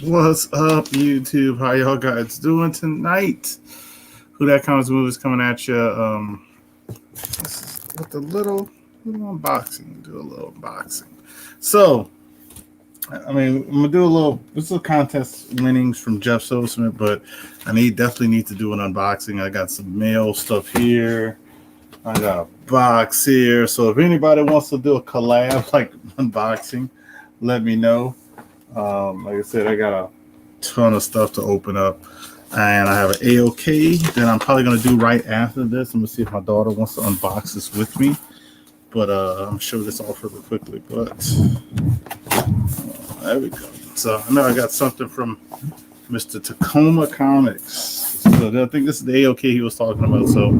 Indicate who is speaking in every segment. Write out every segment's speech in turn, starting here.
Speaker 1: What's up, YouTube? How y'all guys doing tonight? Who That Comics Movies coming at you. This is with a little unboxing. Do a little unboxing. So, I'm gonna do a little. This is a contest winnings from Jeff Silversmith, but I definitely need to do an unboxing. I got some mail stuff here. I got a box here. So if anybody wants to do a collab like unboxing, let me know. Like I said, I got a ton of stuff to open up, and I have an AOK that I'm probably going to do right after this. I'm going to see if my daughter wants to unbox this with me, but I'm going to show this off really quickly. But there we go. So I know I got something from Mr. Tacoma Comics. So I think this is the AOK he was talking about, so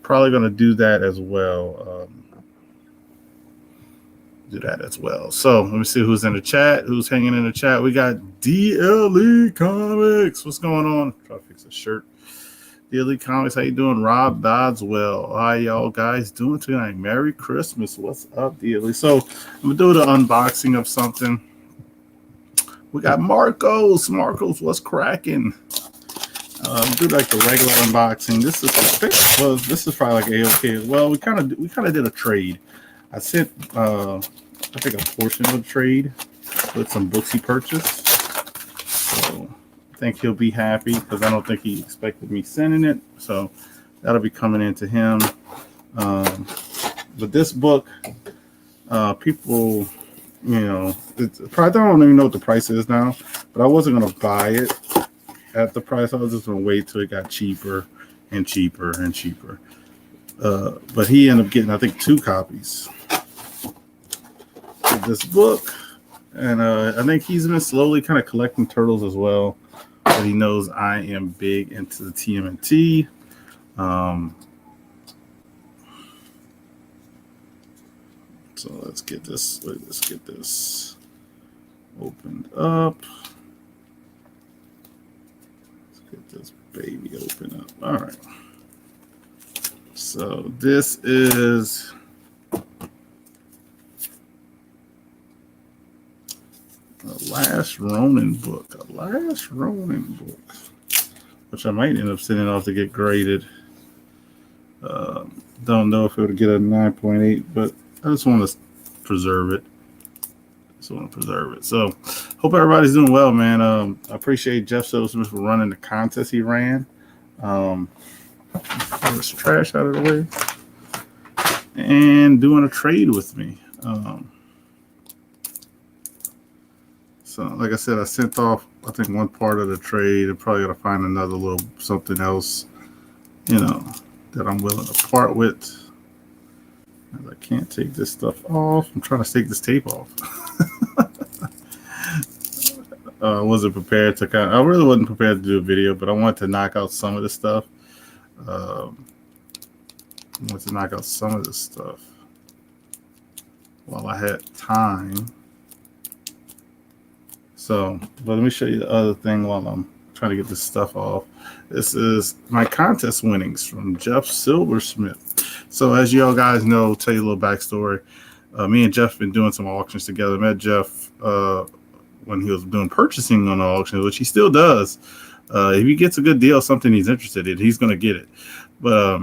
Speaker 1: probably going to do that as well. So let me see who's in the chat, who's hanging in the chat. We got DLE Comics. What's going on? Try to fix a shirt. DLE Comics, how you doing? Rob Dodswell. How y'all guys doing tonight? Merry Christmas. What's up, DLE? So I'm gonna do the unboxing of something. We got Marcos. Marcos, what's cracking? Do like the regular unboxing. This is probably like AOK as well. We kind of did a trade. I sent I think a portion of the trade with some books he purchased. So I think he'll be happy because I don't think he expected me sending it. So that'll be coming into him. But this book, people, I don't even know what the price is now, but I wasn't going to buy it at the price. I was just going to wait till it got cheaper and cheaper and cheaper. But he ended up getting, I think, 2 copies of this book. And I think he's been slowly kind of collecting turtles as well. But he knows I am big into the TMNT. So let's get this opened up. Let's get this baby open up. All right. So this is a Last Ronin book. Which I might end up sending off to get graded. Don't know if it would get a 9.8, but I just want to preserve it. So hope everybody's doing well, man. I appreciate Jeff Silversmith for running the contest he ran. This trash out of the way and doing a trade with me. So like I said, I sent off I think one part of the trade and probably gotta find another little something else, that I'm willing to part with. I can't take this stuff off. I'm trying to take this tape off. I wasn't prepared to I really wasn't prepared to do a video, but I wanted to knock out some of the stuff. While I had time. So, but let me show you the other thing while I'm trying to get this stuff off. This is my contest winnings from Jeff Silversmith. So as you all guys know, tell you a little backstory. Me and Jeff have been doing some auctions together. I met Jeff when he was doing purchasing on the auction, which he still does. If he gets a good deal, something he's interested in, he's going to get it. But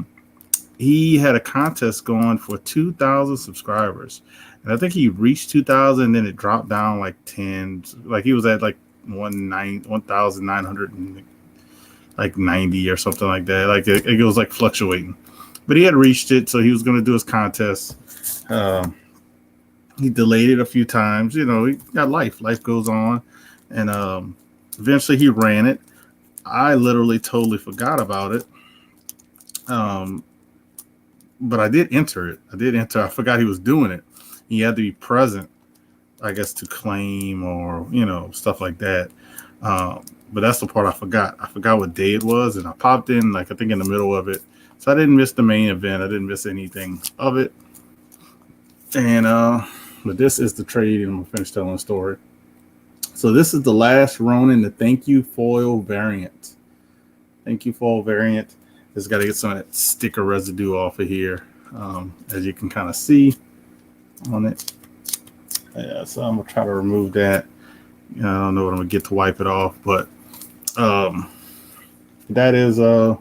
Speaker 1: he had a contest going for 2,000 subscribers. And I think he reached 2,000, and then it dropped down like 10. Like he was at like 1,990 or something like that. Like it was like fluctuating. But he had reached it, so he was going to do his contest. He delayed it a few times. He got life. Life goes on. And eventually he ran it. I literally totally forgot about it. But I did enter it. I forgot he was doing it. He had to be present, I guess, to claim or, stuff like that. But that's the part I forgot. I forgot what day it was, and I popped in, I think in the middle of it. So I didn't miss the main event. I didn't miss anything of it. And but this is the trade, and I'm going to finish telling the story. So this is the Last Ronin, the Thank You Foil variant. Just got to get some of that sticker residue off of here, as you can kind of see on it. Yeah, so I'm gonna try to remove that. I don't know what I'm gonna get to wipe it off, but that is the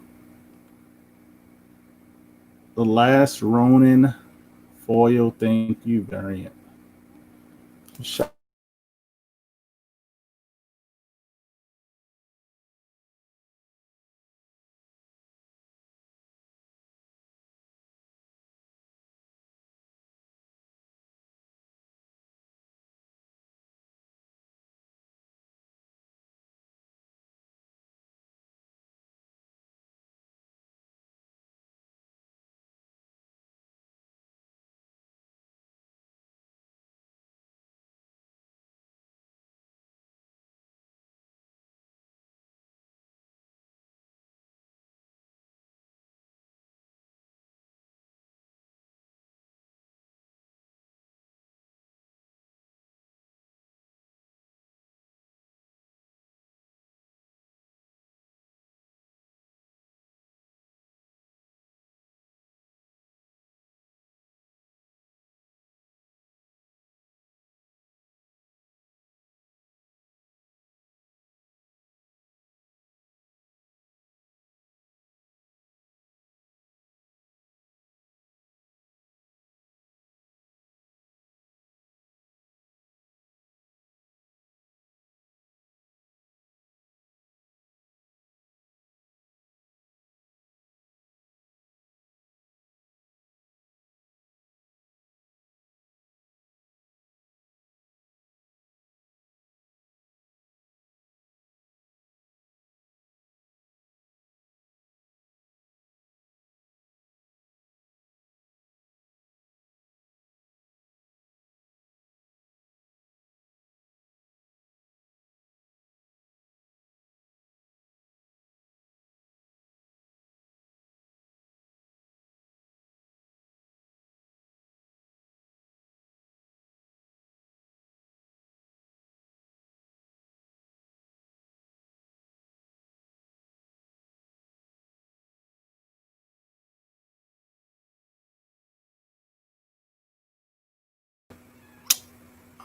Speaker 1: last Ronin foil thank you variant.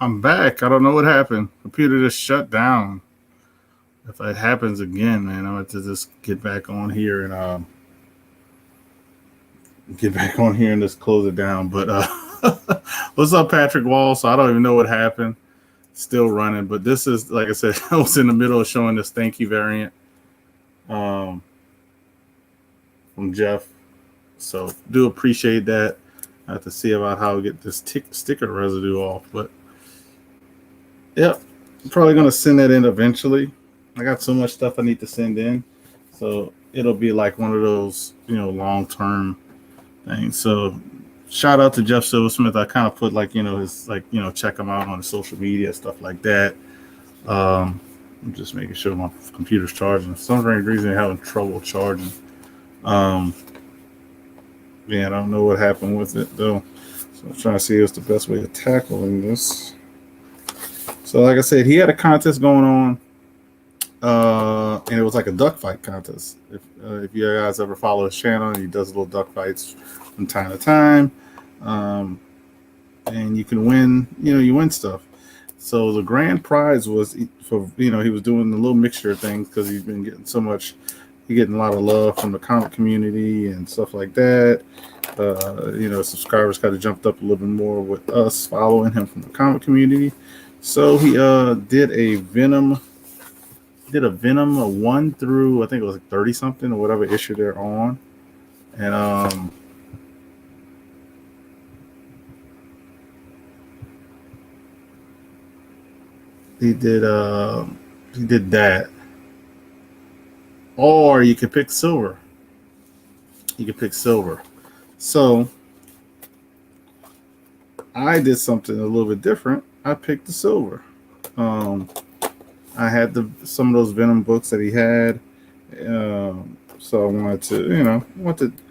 Speaker 1: I'm back. I don't know what happened. Computer just shut down. If it happens again, man, I'm going to just get back on here and just close it down. But what's up, Patrick Wall? So I don't even know what happened. Still running, but this is, like I said, I was in the middle of showing this thank you variant from Jeff. So do appreciate that. I have to see about how to get this sticker residue off, but yep, I'm probably gonna send that in eventually. I got so much stuff I need to send in, so it'll be like one of those, long term things. So shout out to Jeff Silversmith. I kind of put his check him out on the social media, stuff like that. I'm just making sure my computer's charging. For some reason I'm having trouble charging. Yeah, I don't know what happened with it though. So I'm trying to see what's the best way of tackling this. So like I said, he had a contest going on. And it was like a duck fight contest. If you guys ever follow his channel, he does little duck fights from time to time. And you can win, you win stuff. So the grand prize was for, he was doing a little mixture of things because he's been getting getting a lot of love from the comic community and stuff like that. Subscribers kind of jumped up a little bit more with us following him from the comic community. So he did a Venom 1 through, I think it was like 30 something or whatever issue they're on. And he did that. Or you could pick silver. So I did something a little bit different. I picked the silver. I had some of those Venom books that he had, so I wanted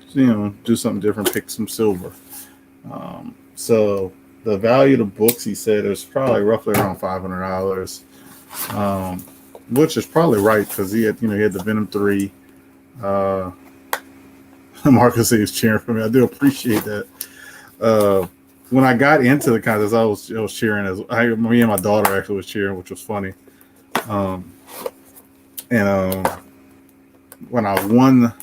Speaker 1: to do something different, pick some silver. So the value of the books, he said, is probably roughly around $500, which is probably right because he had the Venom 3. Marcus is cheering for me. I do appreciate that. When I got into the contest, I was cheering me and my daughter actually was cheering, which was funny. And when I won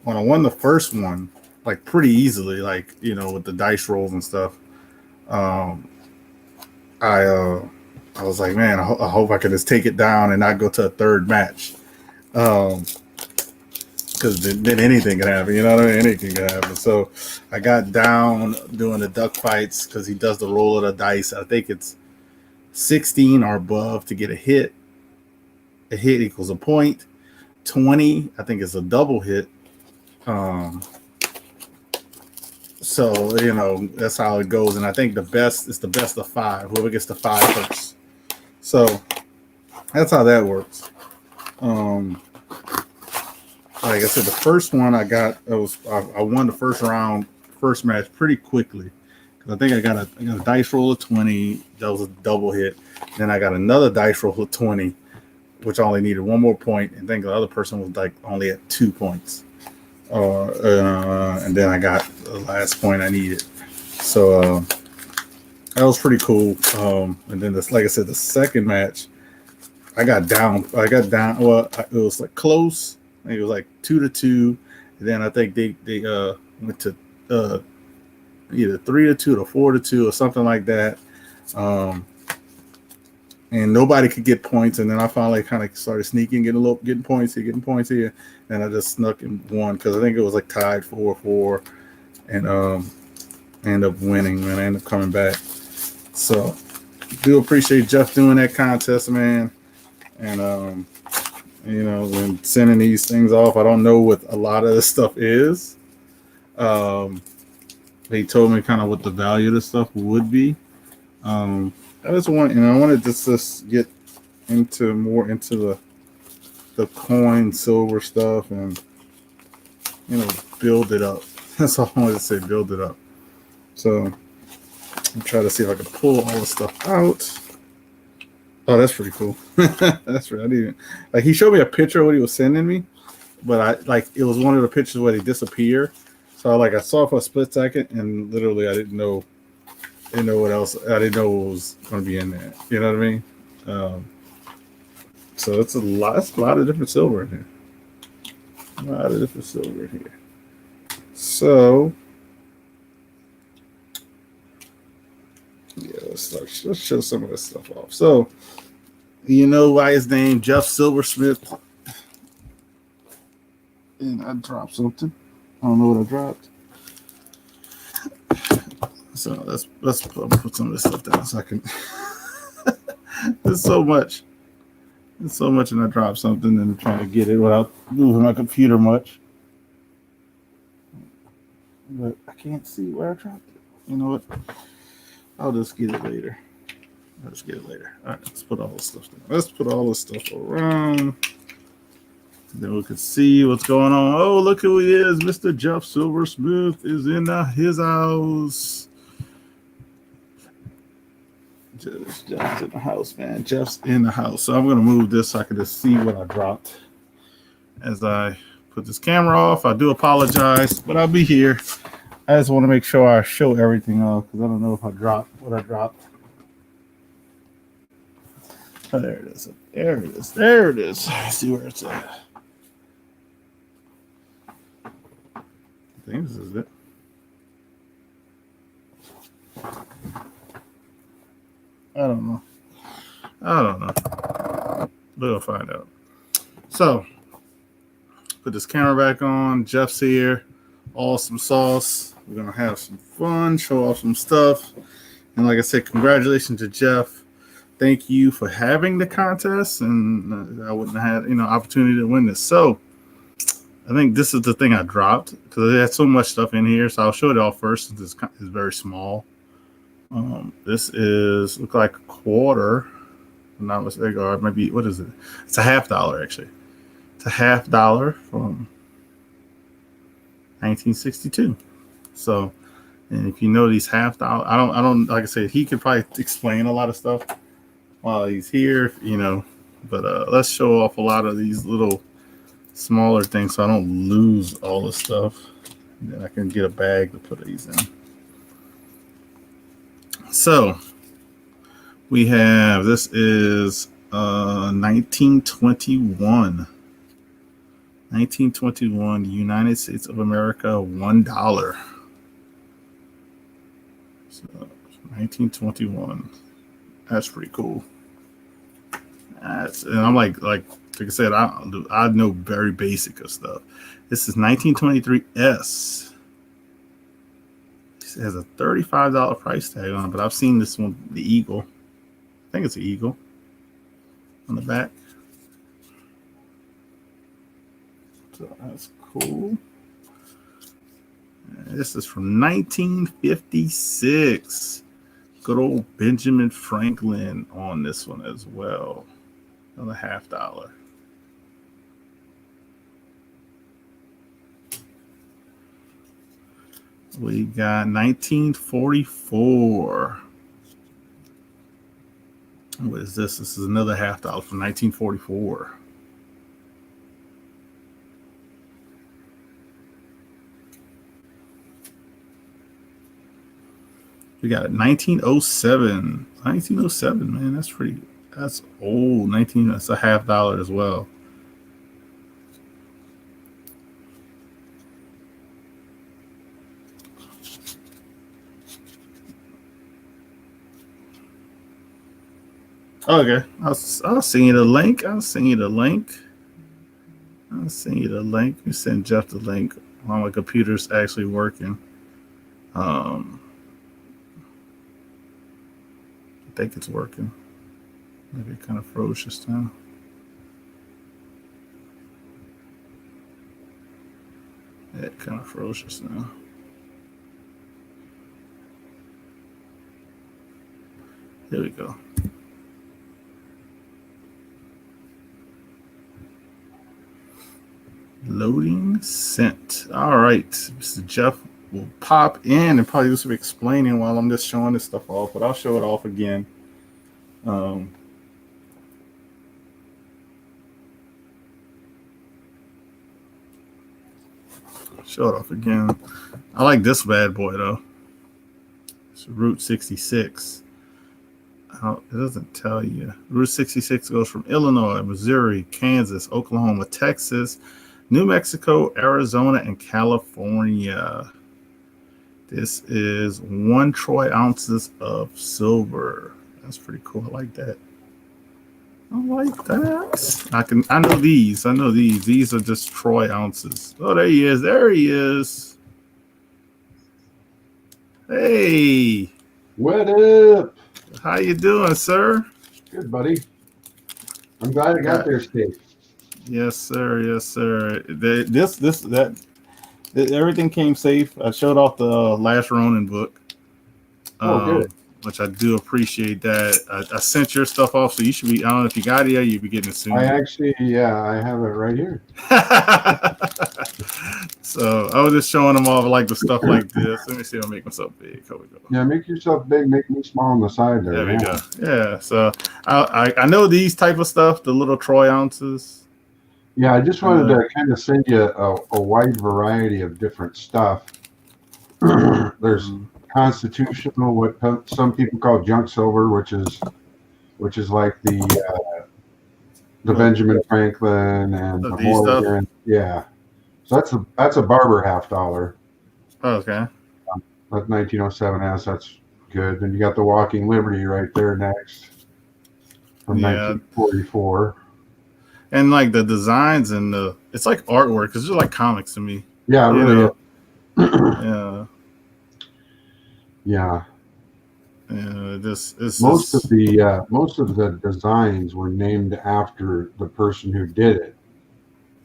Speaker 1: the first one, like pretty easily, like with the dice rolls and stuff, um, I was like, man, I hope I can just take it down and not go to a third match. Because then anything can happen, you know what I mean? Anything can happen. So I got down doing the duck fights because he does the roll of the dice. I think it's 16 or above to get a hit. A hit equals a point. 20, I think, is a double hit. So that's how it goes. And I think the best is the best of 5. Whoever gets to 5 first. So that's how that works. Like I said, the first one I won the first round, first match pretty quickly. Because I think I got a dice roll of 20. That was a double hit. Then I got another dice roll of 20, which only needed one more point. And I think the other person was like only at 2 points. And then I got the last point I needed. So that was pretty cool. And then like I said, the second match, I got down. Well, it was like close. I think it was like 2-2. And then I think they went to either 3-2 or 4-2 or something like that. And nobody could get points. And then I finally kind of started sneaking, getting points here. And I just snuck and won because I think it was like tied 4-4, and ended up winning. And I ended up coming back. So do appreciate Jeff doing that contest, man. And when sending these things off, I don't know what a lot of this stuff is. He told me kind of what the value of this stuff would be. I just wanted to just get more into the coin silver stuff and build it up. That's all I wanted to say, build it up. So I'm trying to see if I can pull all the stuff out. Oh, that's pretty cool. That's right. I didn't even, like, he showed me a picture of what he was sending me, but it was one of the pictures where they disappear. So I saw it for a split second, and literally I didn't know what else. I didn't know what was going to be in there. You know what I mean? So it's a lot of different silver in here. So yeah, let's show some of this stuff off. So why his name Jeff Silversmith. And I dropped something. I don't know what I dropped. So let's put some of this stuff down so I can. There's so much, and I dropped something and I'm trying to get it without moving my computer much. But I can't see where I dropped it. You know what? I'll just get it later. All right, let's put all this stuff down. Let's put all this stuff around. Then we can see what's going on. Oh, look who he is. Mr. Jeff Silversmith is in his house. Jeff's in the house, man. Jeff's in the house. So I'm going to move this so I can just see what I dropped as I put this camera off. I do apologize, but I'll be here. I just want to make sure I show everything off because I don't know if I dropped what I dropped. Oh, there it is. There it is. Let's see where it's at. I think this is it. I don't know. We'll find out. So, put this camera back on. Jeff's here. Awesome sauce. We're going to have some fun, show off some stuff. And like I said, congratulations to Jeff. Thank you for having the contest. And I wouldn't have had, opportunity to win this. So, I think this is the thing I dropped because it had so much stuff in here. So I'll show it all first since it's very small. This look like a quarter. Not mistake, or maybe what is it? It's a $50 actually. It's a $50 from 1962. So, and if you know these $50, I don't like I said, he could probably explain a lot of stuff while he's here, But let's show off a lot of these little smaller things so I don't lose all the stuff. And then I can get a bag to put these in. So we have, this is 1921. 1921, United States of America, $1. So 1921. That's pretty cool. And I'm like I said, I know very basic of stuff. This is 1923 S. It has a $35 price tag on it, but I've seen this one, the Eagle. I think it's an Eagle on the back. So that's cool. And this is from 1956. Good old Benjamin Franklin on this one as well. Another $50. We got 1944. What is this? This is another $50 from 1944. We got 1907. 1907, man, that's old. That's a $50 as well. Okay, I'll send you the link. You send Jeff the link while my computer's actually working. I think it's working. Maybe it kind of froze just now. It kind of froze just now. Here we go. Loading sent. All right. Mr. Jeff will pop in and probably do some explaining while I'm just showing this stuff off, but I'll show it off again. Show it off again. I like this bad boy though. It's Route 66. It doesn't tell you. Route 66 goes from Illinois, Missouri, Kansas, Oklahoma, Texas, New Mexico, Arizona, and California. This is 1 troy ounces of silver. That's pretty cool. I like that. I know these. These are just troy ounces. Oh, there he is. Hey.
Speaker 2: What up?
Speaker 1: How you doing, sir?
Speaker 2: Good, buddy. I'm glad I got there safe.
Speaker 1: Yes, sir. Everything came safe. I showed off the Last Ronin book.
Speaker 2: Good.
Speaker 1: Which I do appreciate that. I sent your stuff off, so you should be. I don't know if you got it yet. You'll be getting it soon.
Speaker 2: I have it right here.
Speaker 1: So I was just showing them all like the stuff like this. Let me see. I'll make myself big. Here we go.
Speaker 2: Yeah, make yourself big. Make me small on the side there.
Speaker 1: There we go. Yeah. So I know these type of stuff, the little troy ounces.
Speaker 2: Yeah, I just wanted to kind of send you a wide variety of different stuff. There's constitutional, what some people call junk silver, which is like the Benjamin Franklin and the Morgan. Yeah, so that's a Barber $50.
Speaker 1: Okay.
Speaker 2: That 1907 that's good. Then you got the Walking Liberty right there next from 1944.
Speaker 1: And like the designs and it's like artwork. It's just like comics to me.
Speaker 2: Yeah, really.
Speaker 1: Yeah.
Speaker 2: Most of the designs were named after the person who did it.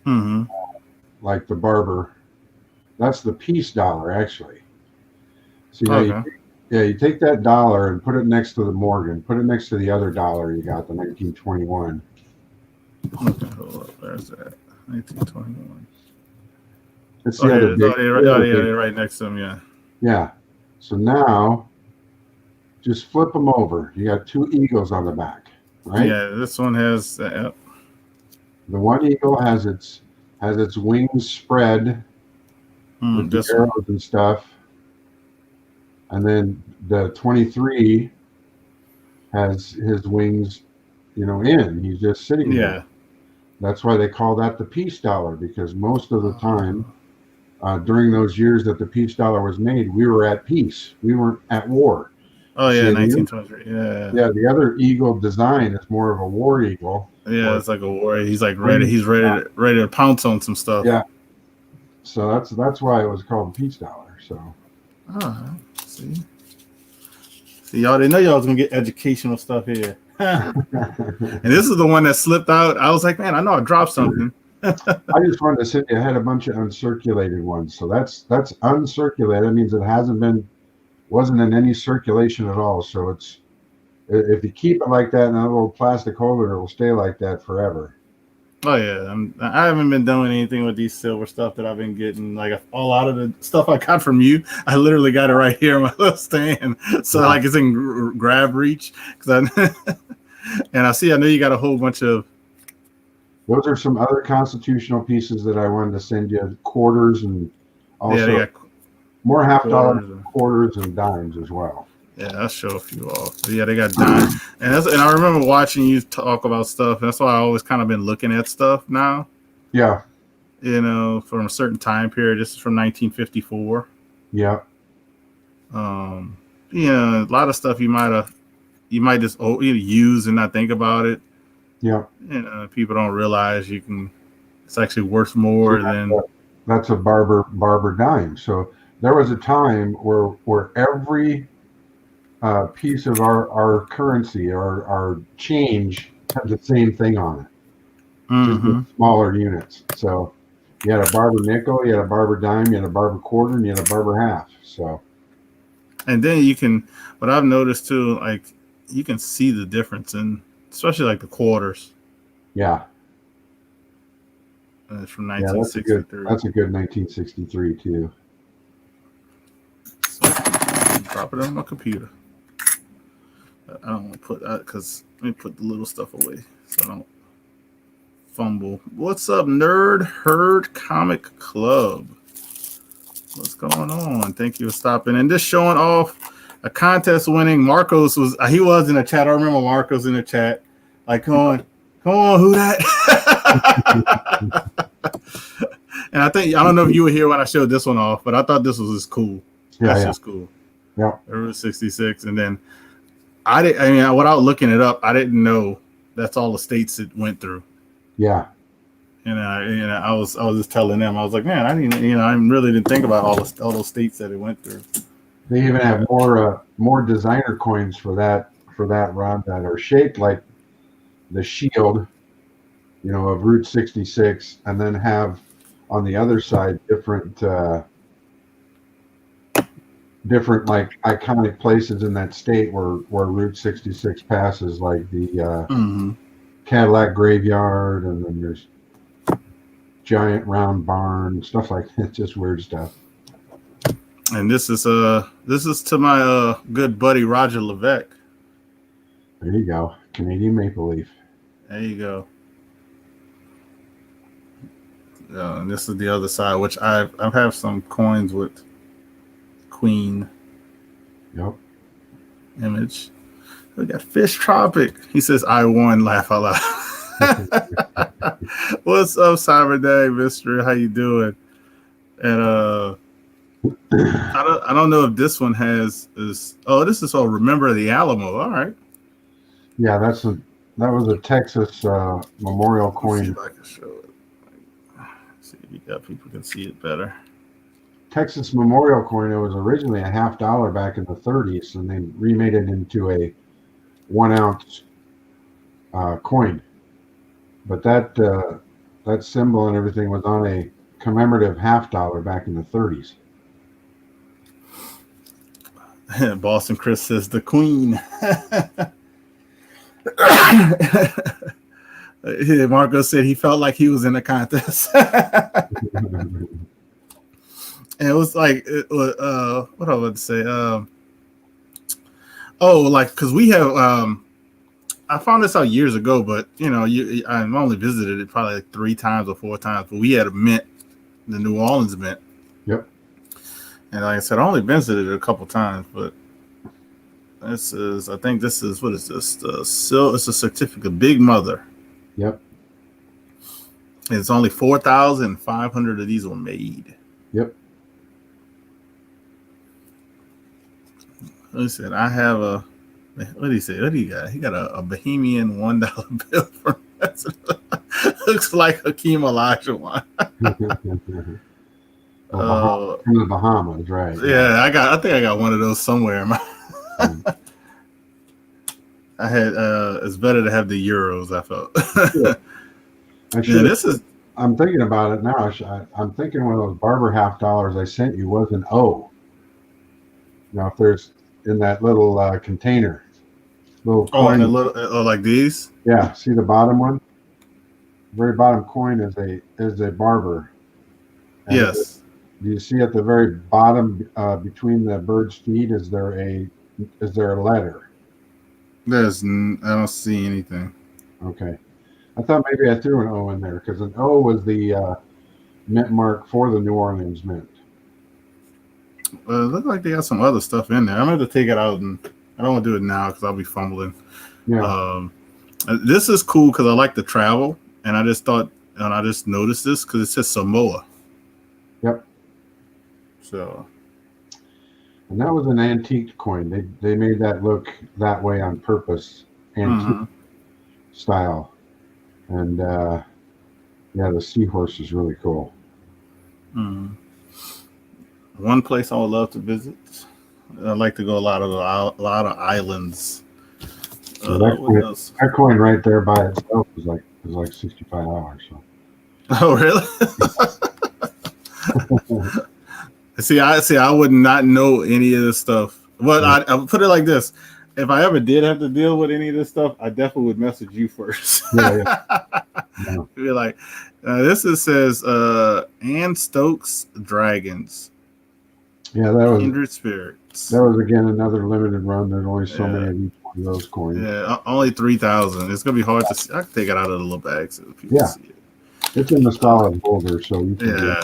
Speaker 1: Mm-hmm.
Speaker 2: Like the Barber, that's the peace dollar actually. So you take that dollar and put it next to the Morgan. Put it next to the other dollar you got, the 1921.
Speaker 1: Okay, hold up. There's that 1921.
Speaker 2: It's the other big.
Speaker 1: They're right next to them. Yeah.
Speaker 2: Yeah. So now, just flip them over. You got 2 eagles on the back, right?
Speaker 1: Yeah, this one has that. Yep.
Speaker 2: The one eagle has its wings spread with the arrows and stuff, and then the 23 has his wings in. He's just sitting there.
Speaker 1: Yeah.
Speaker 2: That's why they call that the peace dollar, because most of the time, during those years that the peace dollar was made, we were at peace. We weren't at war.
Speaker 1: Oh yeah,
Speaker 2: See,
Speaker 1: 1923. Yeah.
Speaker 2: yeah, the other eagle design is more of a war eagle.
Speaker 1: Yeah, it's like a war. He's like ready. He's ready to pounce on some stuff.
Speaker 2: Yeah. So that's why it was called the peace dollar. So.
Speaker 1: See, y'all didn't know y'all was gonna get educational stuff here. And this is the one that slipped out. I was like, man, I know I dropped something.
Speaker 2: I just wanted to say I had a bunch of uncirculated ones. So that's uncirculated. That means it wasn't in any circulation at all. So if you keep it like that in a little plastic holder, it will stay like that forever.
Speaker 1: Oh yeah, I haven't been doing anything with these silver stuff that I've been getting. Like a lot of the stuff I got from you, I literally got it right here in my little stand, so like it's in grab reach. And I know you got a whole bunch of.
Speaker 2: Those are some other constitutional pieces that I wanted to send you. Quarters and also
Speaker 1: they got
Speaker 2: more $50 quarters and dimes as well.
Speaker 1: Yeah, I'll show a few off. But yeah, they got dimes, and I remember watching you talk about stuff. That's why I always kind of been looking at stuff now.
Speaker 2: Yeah,
Speaker 1: from a certain time period. This is from 1954.
Speaker 2: Yeah.
Speaker 1: A lot of stuff you might just use and not think about it.
Speaker 2: Yeah.
Speaker 1: People don't realize it's actually worth more than.
Speaker 2: That's a barber dime. So there was a time where every piece of our currency, our change, had the same thing on it, just with smaller units. So you had a barber nickel, you had a barber dime, you had a barber quarter, and you had a barber half. So, and
Speaker 1: then what I've noticed too, like you can see the difference in, especially like the quarters.
Speaker 2: Yeah.
Speaker 1: It's from 1963.
Speaker 2: That's a good 1963 too.
Speaker 1: So, drop it on my computer. I don't want to put that because let me put the little stuff away so I don't fumble. What's up, Nerd Herd Comic Club? What's going on? Thank you for stopping and just showing off a contest winning. Marcos was in the chat. I remember Marcos in the chat. Like, come on, who that? And I don't know if you were here when I showed this one off, but I thought this was just cool. That's just cool.
Speaker 2: Yeah.
Speaker 1: Route 66, and then. Without looking it up, I didn't know that's all the states it went through.
Speaker 2: Yeah.
Speaker 1: And I was just telling them, I was like, man, I really didn't think about all those states that it went through.
Speaker 2: They even have more designer coins for that run that are shaped like the shield, of Route 66, and then have on the other side different like iconic places in that state where Route 66 passes, like the Cadillac Graveyard, and then there's giant round barn, stuff like that, just weird stuff.
Speaker 1: And this is to my good buddy Roger Levesque.
Speaker 2: There you go, Canadian Maple Leaf.
Speaker 1: There you go. And this is the other side, which I have some coins with Queen.
Speaker 2: Yep.
Speaker 1: Image. We got Fish Tropic. He says, "I won." Laugh out loud. What's up, Cyber Day Mystery? How you doing? And I don't know if this one has this. Oh, this is all Remember the Alamo. All right.
Speaker 2: Yeah, that was a Texas memorial coin.
Speaker 1: Let's see if I can show it. See if you got people can see it better.
Speaker 2: Texas memorial coin. It was originally a $50 back in the 30s, and they remade it into a 1 ounce coin. But that symbol and everything was on a commemorative $50 back in the 30s.
Speaker 1: Boston Chris says the Queen. Marco said he felt like he was in a contest. And it was like, what I would say, because we have, I found this out years ago, but I've only visited it probably like 3 times or 4 times. But we had a mint, the New Orleans mint.
Speaker 2: Yep.
Speaker 1: And like I said, I only visited it a couple times, but This is, I think this is, what is this? It's a certificate, Big Mother.
Speaker 2: Yep.
Speaker 1: It's only 4,500 of these were made.
Speaker 2: Yep.
Speaker 1: He said, I have a, what did he say? What do you got? He got a Bohemian $1 bill from looks like Hakeem Olajuwon.
Speaker 2: From the Bahamas, right?
Speaker 1: Yeah, I think I got one of those somewhere. I had it's better to have the euros, I felt.
Speaker 2: I'm thinking about it now. I'm thinking one of those Barber $50 I sent you was an O. Now, if there's in that little container,
Speaker 1: coin. And like these.
Speaker 2: Yeah, see the bottom one. The very bottom coin is a Barber. And
Speaker 1: yes.
Speaker 2: Do you see at the very bottom between the bird's feet? Is there a letter?
Speaker 1: I don't see anything.
Speaker 2: Okay. I thought maybe I threw an O in there because an O was the mint mark for the New Orleans Mint.
Speaker 1: It looked like they got some other stuff in there. I'm going to take it out, and I don't want to do it now because I'll be fumbling.
Speaker 2: Yeah.
Speaker 1: This is cool because I like to travel, and I just noticed this because it says Samoa.
Speaker 2: Yep.
Speaker 1: So. And
Speaker 2: that was an antique coin. They made that look that way on purpose, antique style. And the seahorse is really cool.
Speaker 1: Mm-hmm. One place I would love to visit. I'd like to go a lot of islands.
Speaker 2: That coin right there by itself is like $65. So.
Speaker 1: Oh, really? See, I would not know any of this stuff. But I put it like this: if I ever did have to deal with any of this stuff, I definitely would message you first.
Speaker 2: Yeah.
Speaker 1: Be like, this says Ann Stokes Dragons.
Speaker 2: Yeah, that was
Speaker 1: Kindred Spirits.
Speaker 2: That was again another limited run. There's only so many of each one of those coins.
Speaker 1: Yeah, only 3,000. It's gonna be hard to see. I can take it out of the little bag so people see it.
Speaker 2: It's in the solid holder, so you can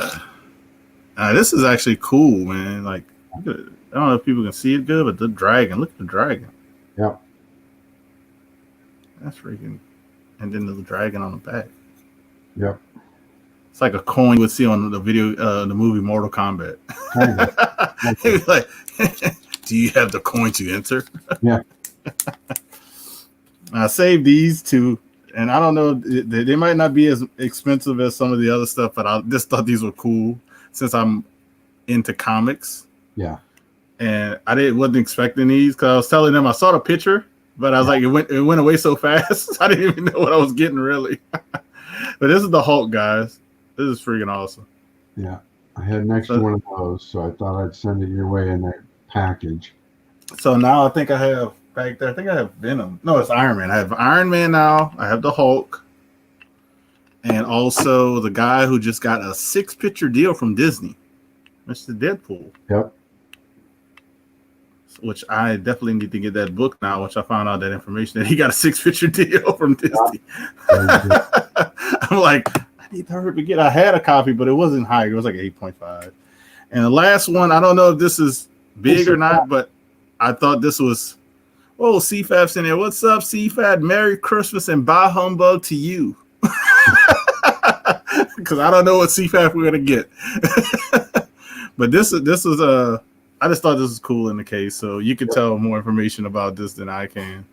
Speaker 1: this is actually cool, man. Like, I don't know if people can see it good, but the dragon. Look at the dragon.
Speaker 2: Yep.
Speaker 1: That's freaking. And then the dragon on the back.
Speaker 2: Yep.
Speaker 1: It's like a coin you would see on the the movie Mortal Kombat. Like, do you have the coin to enter?
Speaker 2: Yeah.
Speaker 1: I saved these two, and I don't know, they might not be as expensive as some of the other stuff, but I just thought these were cool since I'm into comics.
Speaker 2: Yeah.
Speaker 1: And I wasn't expecting these because I was telling them I saw the picture, but I was like, it went away so fast. I didn't even know what I was getting really. But this is the Hulk, guys. This is freaking awesome.
Speaker 2: Yeah. I had an extra one of those, so I thought I'd send it your way in that package.
Speaker 1: So now I think I have back there, I think I have Venom. No, it's Iron Man. I have Iron Man now. I have the Hulk. And also the guy who just got a 6-picture deal from Disney, Mr. Deadpool.
Speaker 2: Yep.
Speaker 1: Which I definitely need to get that book now, once I found out that information that he got a 6-picture deal from Disney. I'm like, I need to hurry to get. I had a copy, but it wasn't high. It was like 8.5. And the last one, I don't know if this is big or not, but I thought this was. Oh, CFAB's in there. What's up, CFAB? Merry Christmas and bah humbug to you. Because I don't know what CFAB we're gonna get. But this was a. I just thought this was cool in the case, so you can tell more information about this than I can.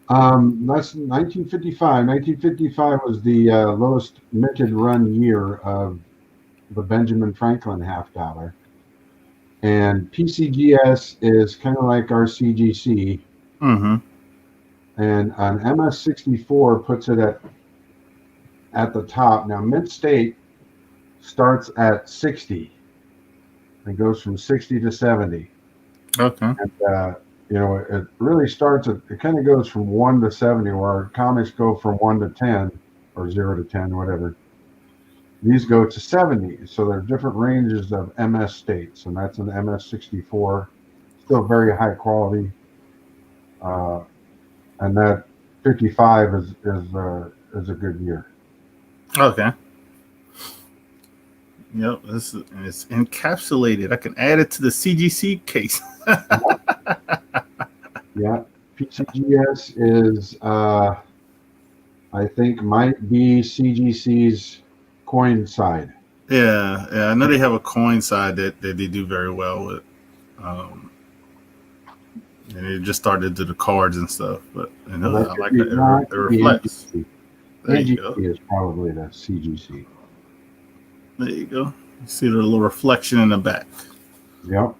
Speaker 2: That's 1955. 1955 was the lowest minted run year of the Benjamin Franklin $50. And PCGS is kind of like our CGC.
Speaker 1: Mm-hmm.
Speaker 2: And an MS64 puts it at the top. Now, Mint State starts at 60. It goes from 60 to 70.
Speaker 1: Okay.
Speaker 2: And, it really starts it kind of goes from 1 to 70, where comics go from 1 to 10 or 0 to 10, whatever. These go to 70. So there are different ranges of MS states, and that's an MS64, still very high quality. And that 55 is a good year.
Speaker 1: Okay. Yep, it's encapsulated. I can add it to the CGC case.
Speaker 2: Yeah. PCGS is, I think, might be CGC's coin side.
Speaker 1: Yeah, yeah. I know they have a coin side that they do very well with. And they just started to do the cards and stuff. But
Speaker 2: Well, that
Speaker 1: I
Speaker 2: could
Speaker 1: like
Speaker 2: be,
Speaker 1: how
Speaker 2: no, it
Speaker 1: it
Speaker 2: could be
Speaker 1: reflects.
Speaker 2: NGC.
Speaker 1: There you go.
Speaker 2: NGC is probably the CGC.
Speaker 1: There you go. You see the little reflection in the back.
Speaker 2: Yep.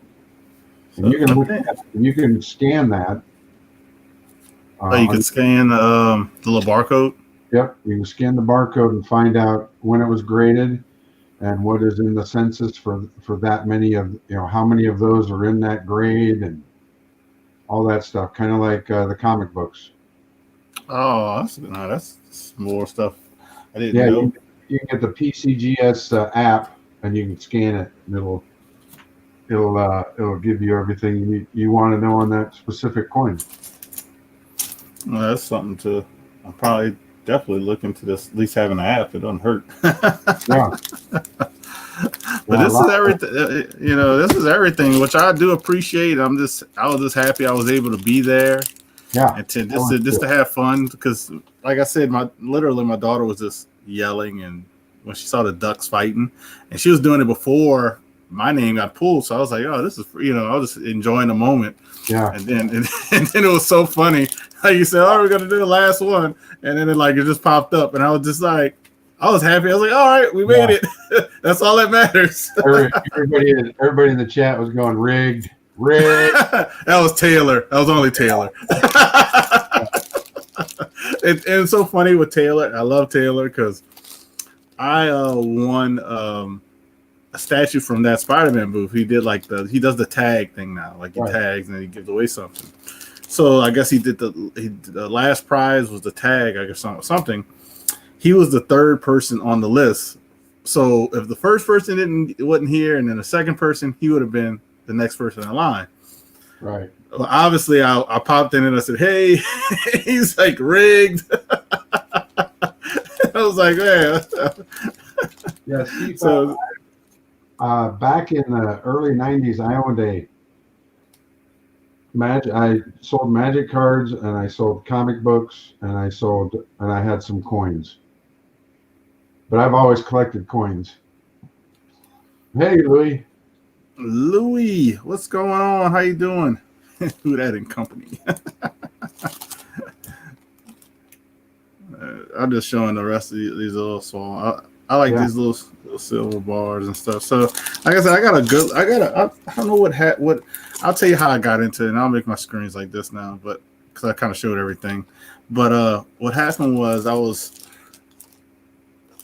Speaker 2: And
Speaker 1: So
Speaker 2: you can
Speaker 1: I
Speaker 2: look
Speaker 1: think,
Speaker 2: at, you can scan that.
Speaker 1: oh, you could scan the little barcode.
Speaker 2: Yep, you can scan the barcode and find out when it was graded and what is in the census for that many of, how many of those are in that grade and all that stuff. Kind of like the comic books.
Speaker 1: Oh, that's more stuff I didn't
Speaker 2: Yeah,
Speaker 1: know.
Speaker 2: you can get the PCGS app and you can scan it and it'll give you everything you want to know on that specific coin.
Speaker 1: Well, that's something to. I'm probably definitely look into this. At least having an app, it doesn't hurt.
Speaker 2: Yeah.
Speaker 1: But
Speaker 2: Yeah,
Speaker 1: this is everything. This is everything, which I do appreciate. I was just happy I was able to be there
Speaker 2: yeah.
Speaker 1: and to just to have fun. Because, like I said, my daughter was just yelling, and when she saw the ducks fighting, and she was doing it before my name got pulled, so I was like, oh, this is, I was just enjoying the moment.
Speaker 2: Yeah.
Speaker 1: And then it was so funny how you said, oh, we're gonna do the last one, and then it just popped up, and I was just like, I was happy. I was like, all right, we made it. That's all that matters.
Speaker 2: Everybody in the chat was going rigged.
Speaker 1: That was Taylor. That was only Taylor. And it's so funny with Taylor. I love Taylor because I won a statue from that Spider-Man booth. He did he does the tag thing now. Like he tags and then he gives away something. So I guess he did the last prize was the tag, I guess something. He was the third person on the list. So if the first person wasn't here, and then the second person, he would have been the next person in line.
Speaker 2: Right.
Speaker 1: Well, obviously, I popped in and I said, "Hey," he's like rigged. I was like, "Man."
Speaker 2: Yeah. Steve,
Speaker 1: So
Speaker 2: back in the early '90s, I owned I sold magic cards and I sold comic books and I had some coins. But I've always collected coins. Hey, Louis.
Speaker 1: Louis, what's going on? How you doing? Who that in company? I'm just showing the rest of these little small. I like these little silver bars and stuff. So, like I said, I don't know what I'll tell you how I got into it, and I'll make my screens like this now, but because I kind of showed everything. But what happened was I don't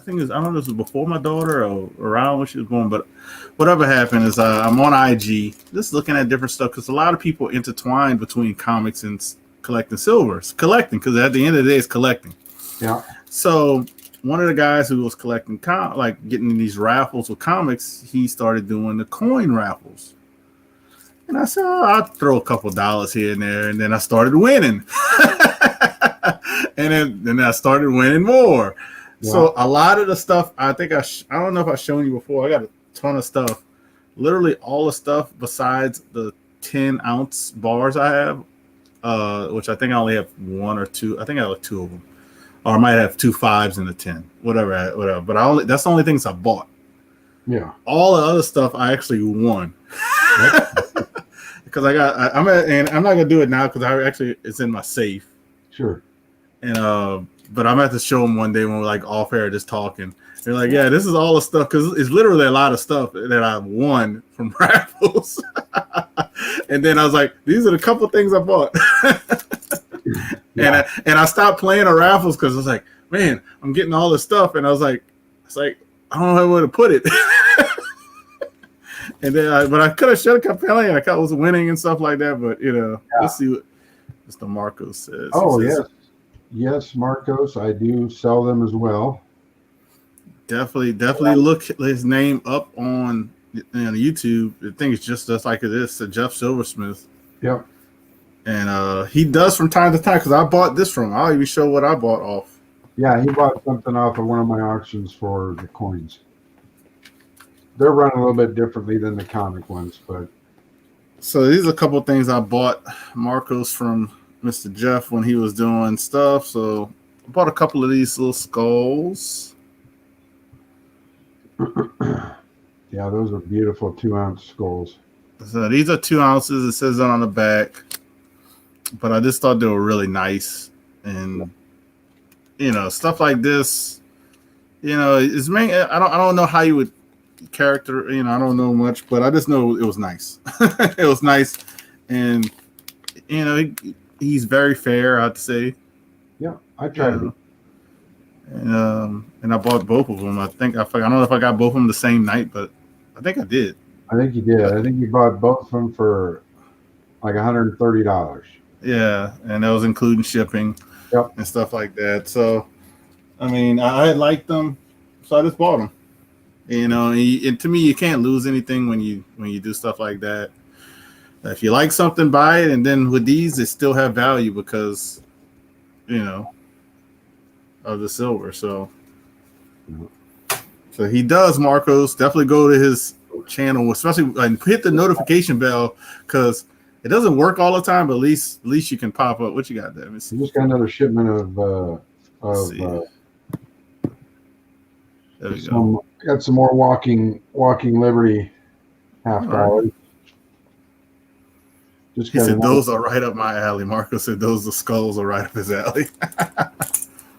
Speaker 1: know if this was before my daughter or around when she was born, but whatever happened is I'm on IG just looking at different stuff because a lot of people intertwine between comics and collecting silver. It's collecting because at the end of the day, it's collecting.
Speaker 2: Yeah.
Speaker 1: So one of the guys who was collecting getting in these raffles with comics, he started doing the coin raffles. And I said, I'll throw a couple dollars here and there. And then I started winning. And then I started winning more. Yeah. So a lot of the stuff, I think I don't know if I've shown you before. I got a ton of stuff. Literally all the stuff besides the 10-ounce bars I have, which I think I only have one or two. I think I have like two of them. Or I might have 2 5s in the 10. Whatever. But that's the only things I bought.
Speaker 2: Yeah.
Speaker 1: All the other stuff I actually won. Because and I'm not gonna do it now because it's in my safe.
Speaker 2: Sure.
Speaker 1: And but I'm gonna have to show them one day when we're like off air just talking. They're like, yeah, this is all the stuff because it's literally a lot of stuff that I won from raffles. And then I was like, these are the couple things I bought. Yeah. And I stopped playing the raffles because I was like, man, I'm getting all this stuff, and I was like, I don't know where to put it. And then, but I could have showed compelling. I was winning and stuff like that. But let's see what Mr. Marcos says.
Speaker 2: Oh yes, Marcos. I do sell them as well.
Speaker 1: Definitely look his name up on YouTube. I think it's just like it is. Jeff Silversmith.
Speaker 2: Yep.
Speaker 1: And he does from time to time because I bought this from him. I'll even show what I bought off.
Speaker 2: Yeah, he bought something off of one of my auctions for the coins. They're run a little bit differently than the comic ones, but
Speaker 1: So these are a couple of things I bought Marcos from Mr. Jeff when he was doing stuff. So I bought a couple of these little skulls.
Speaker 2: Yeah, those are beautiful 2-ounce skulls.
Speaker 1: So these are 2 ounces. It says that on the back, but I just thought they were really nice, and stuff like this. It's main. I don't know how you would character. I don't know much, but I just know it was nice. It was nice, and he's very fair. I'd say.
Speaker 2: Yeah, I tried to be.
Speaker 1: And I bought both of them. I don't know if I got both of them the same night, but I think I did.
Speaker 2: I think you did. I think you bought both of them for like $130.
Speaker 1: Yeah, and that was including shipping.
Speaker 2: Yep.
Speaker 1: And stuff like that. So, I mean, I liked them, so I just bought them. And to me, you can't lose anything when you do stuff like that. If you like something, buy it, and then with these, they still have value because, of the silver. So he does, Marcos. Definitely go to his channel, especially and hit the notification bell because it doesn't work all the time, but at least you can pop up. What you got there?
Speaker 2: I just got another shipment of
Speaker 1: there we go.
Speaker 2: I got some more walking Liberty $50.
Speaker 1: He said those are right up my alley. Marco said those the skulls are right up his alley.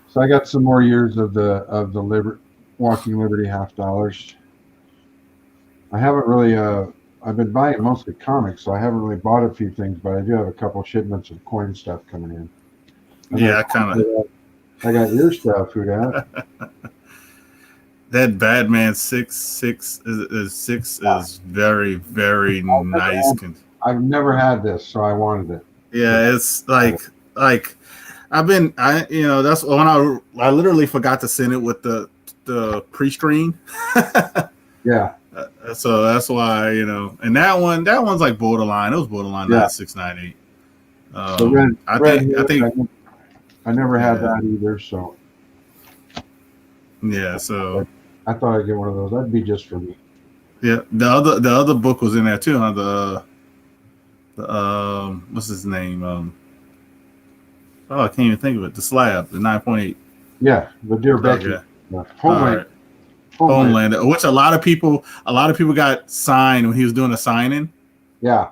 Speaker 2: So I got some more years of the walking Liberty $50. I haven't really I've been buying mostly comics, so I haven't really bought a few things, but I do have a couple shipments of coin stuff coming in. And
Speaker 1: yeah,
Speaker 2: I got your stuff, who that?
Speaker 1: That Batman 6 is very, very nice.
Speaker 2: I've never had this, so I wanted it.
Speaker 1: Yeah, it's like that's when I literally forgot to send it with the pre-screen.
Speaker 2: Yeah.
Speaker 1: So that's why, and that one's like borderline. It was borderline 9698.
Speaker 2: I never had that either, so
Speaker 1: yeah. So
Speaker 2: I thought I'd get one of those. That'd be just for me.
Speaker 1: Yeah, the other book was in there too. Huh? The what's his name? I can't even think of it. The Slab, the 9.8.
Speaker 2: Yeah, the Dear Becky.
Speaker 1: Homelander, which a lot of people got signed when he was doing a signing.
Speaker 2: Yeah.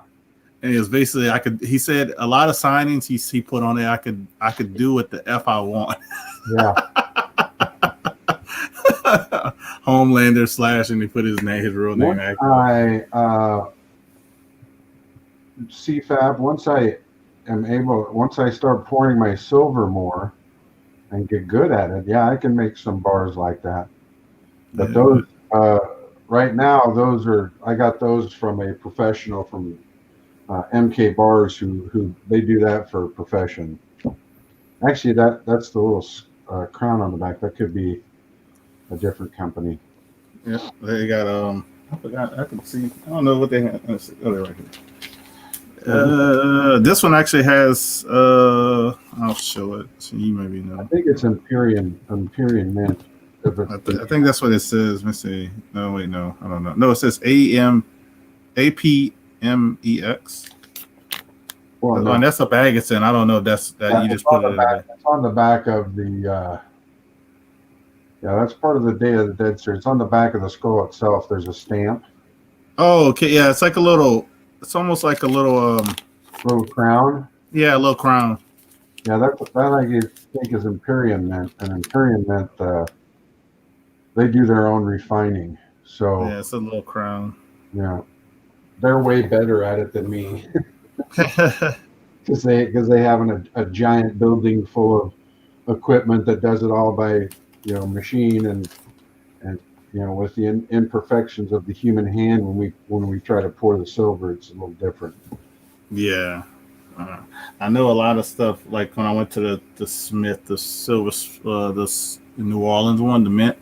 Speaker 1: And it was basically he said a lot of signings he put on there I could do what the F I want.
Speaker 2: Yeah.
Speaker 1: Homelander / and he put his real name.
Speaker 2: CFAB, once I start pouring my silver more and get good at it, I can make some bars like that. But those right now, I got those from a professional from MK Bars who they do that for a profession. Actually, that's the little crown on the back. That could be a different company.
Speaker 1: Yeah, they got I forgot. I can see. I don't know what they have. Let's see. Oh, they're right here. This one actually has. I'll show it so you maybe know.
Speaker 2: I think it's Empyrean Mint.
Speaker 1: I think that's what it says. Let me see. No, wait, no, I don't know. No, it says APMEX. Well, no. And that's a bag it's in. I don't know if that's that you just put it in there.
Speaker 2: It's on the back of the. That's part of the Day of the Dead series. It's on the back of the skull itself. There's a stamp.
Speaker 1: Oh, okay. Yeah, it's like a little. It's almost like a little.
Speaker 2: Little crown.
Speaker 1: Yeah, a little crown.
Speaker 2: Yeah, that I think is Empyrean Mint, and Empyrean Mint. They do their own refining, so
Speaker 1: yeah, it's a little crown.
Speaker 2: Yeah, they're way better at it than me because they have a giant building full of equipment that does it all by machine and with the imperfections of the human hand when we try to pour the silver, it's a little different.
Speaker 1: Yeah, I know a lot of stuff. Like when I went to the Smith, the silver, the New Orleans one, the Mint.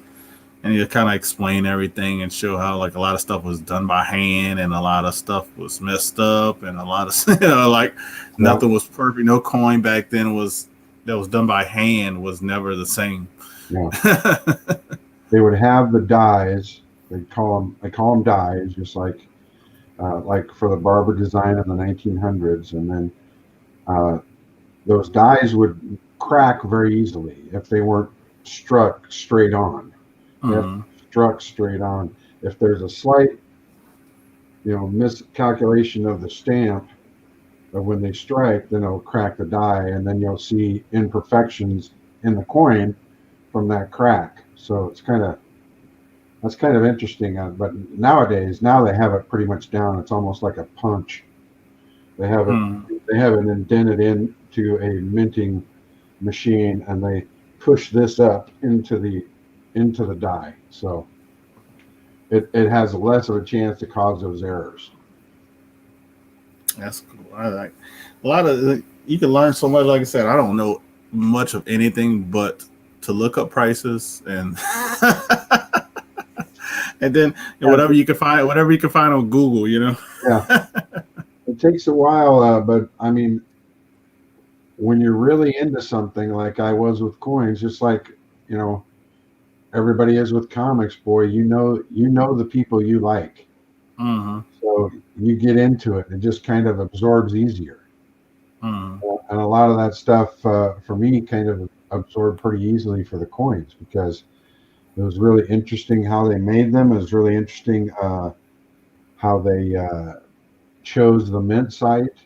Speaker 1: And you kind of explain everything and show how like a lot of stuff was done by hand and a lot of stuff was messed up and a lot of nothing was perfect. No coin back then that was done by hand was never the same.
Speaker 2: Yeah. They would have the dies. They call them dies, just like like for the barber design in the 1900s, and then those dies would crack very easily if they weren't struck straight on. They have to
Speaker 1: Mm.
Speaker 2: be struck straight on. If there's a slight, miscalculation of the stamp of when they strike, then it'll crack the die, and then you'll see imperfections in the coin from that crack. So that's kind of interesting. But nowadays, now they have it pretty much down. It's almost like a punch. They have it
Speaker 1: Mm.
Speaker 2: they have it indented into a minting machine, and they push this up into the die. So it has less of a chance to cause those errors.
Speaker 1: That's cool. I like a lot of you can learn so much. Like I said, I don't know much of anything but to look up prices and and then whatever you can find on Google.
Speaker 2: Yeah, it takes a while, but I mean, when you're really into something, like I was with coins, just like you know everybody is with comics, boy, you know the people you like,
Speaker 1: Mm-hmm.
Speaker 2: so you get into it and it just kind of absorbs easier.
Speaker 1: Mm-hmm.
Speaker 2: And a lot of that stuff for me kind of absorbed pretty easily for the coins, because it was really interesting how they made them. It was really interesting how they chose the mint site,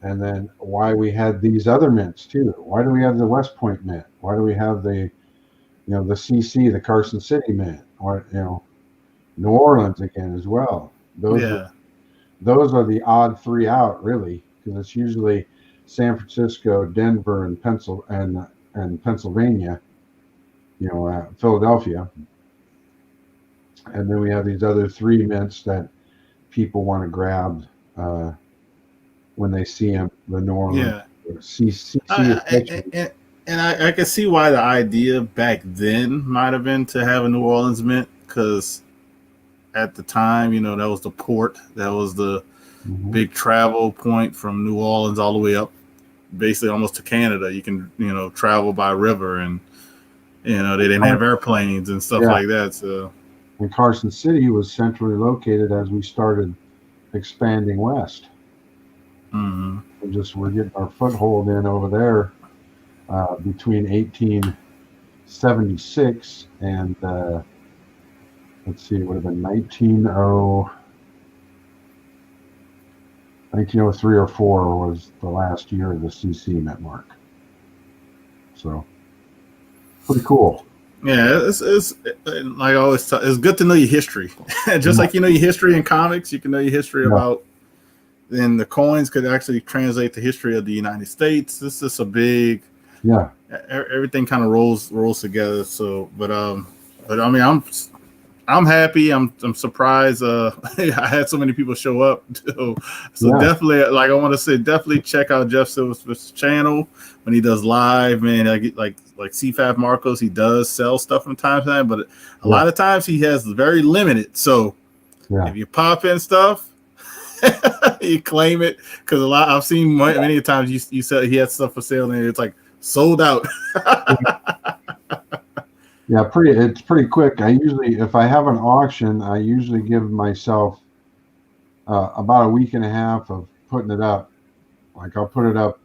Speaker 2: and then why we had these other mints too. Why do we have the West Point mint? Why do we have the CC, the Carson City mint, or New Orleans again as well?
Speaker 1: Yeah.
Speaker 2: Those are the odd three out, really, because it's usually San Francisco, Denver, and Pennsylvania, Philadelphia, and then we have these other three mints that people want to grab when they see them. The New Orleans
Speaker 1: Yeah.
Speaker 2: CC,
Speaker 1: And I can see why the idea back then might have been to have a New Orleans mint, because at the time, that was the port, that was the big travel point from New Orleans all the way up, basically almost to Canada. You can, travel by river, and they didn't have airplanes and stuff like that. So,
Speaker 2: and Carson City was centrally located as we started expanding west.
Speaker 1: mm-hmm.
Speaker 2: We're getting our foothold in over there between 1876 and let's see, it would have been 1903 or 4 was the last year of the CC net mark. So pretty cool.
Speaker 1: Yeah, it's like I always tell, it's good to know your history. Just like you know your history in comics, you can know your history about. Then the coins could actually translate the history of the United States. This is a big.
Speaker 2: Yeah.
Speaker 1: Everything kind of rolls together. So, but I mean, I'm happy. I'm surprised. I had so many people show up. So definitely, like I want to say, definitely check out Jeff Silversmith's channel when he does live. Man, I get like CFAF Marcos. He does sell stuff from time to time, but a lot of times he has very limited. So if you pop in stuff, you claim it, because I've seen many times you said he had stuff for sale and it's like sold out.
Speaker 2: Yeah, it's pretty quick. I usually, if I have an auction, I usually give myself about a week and a half of putting it up. Like I'll put it up,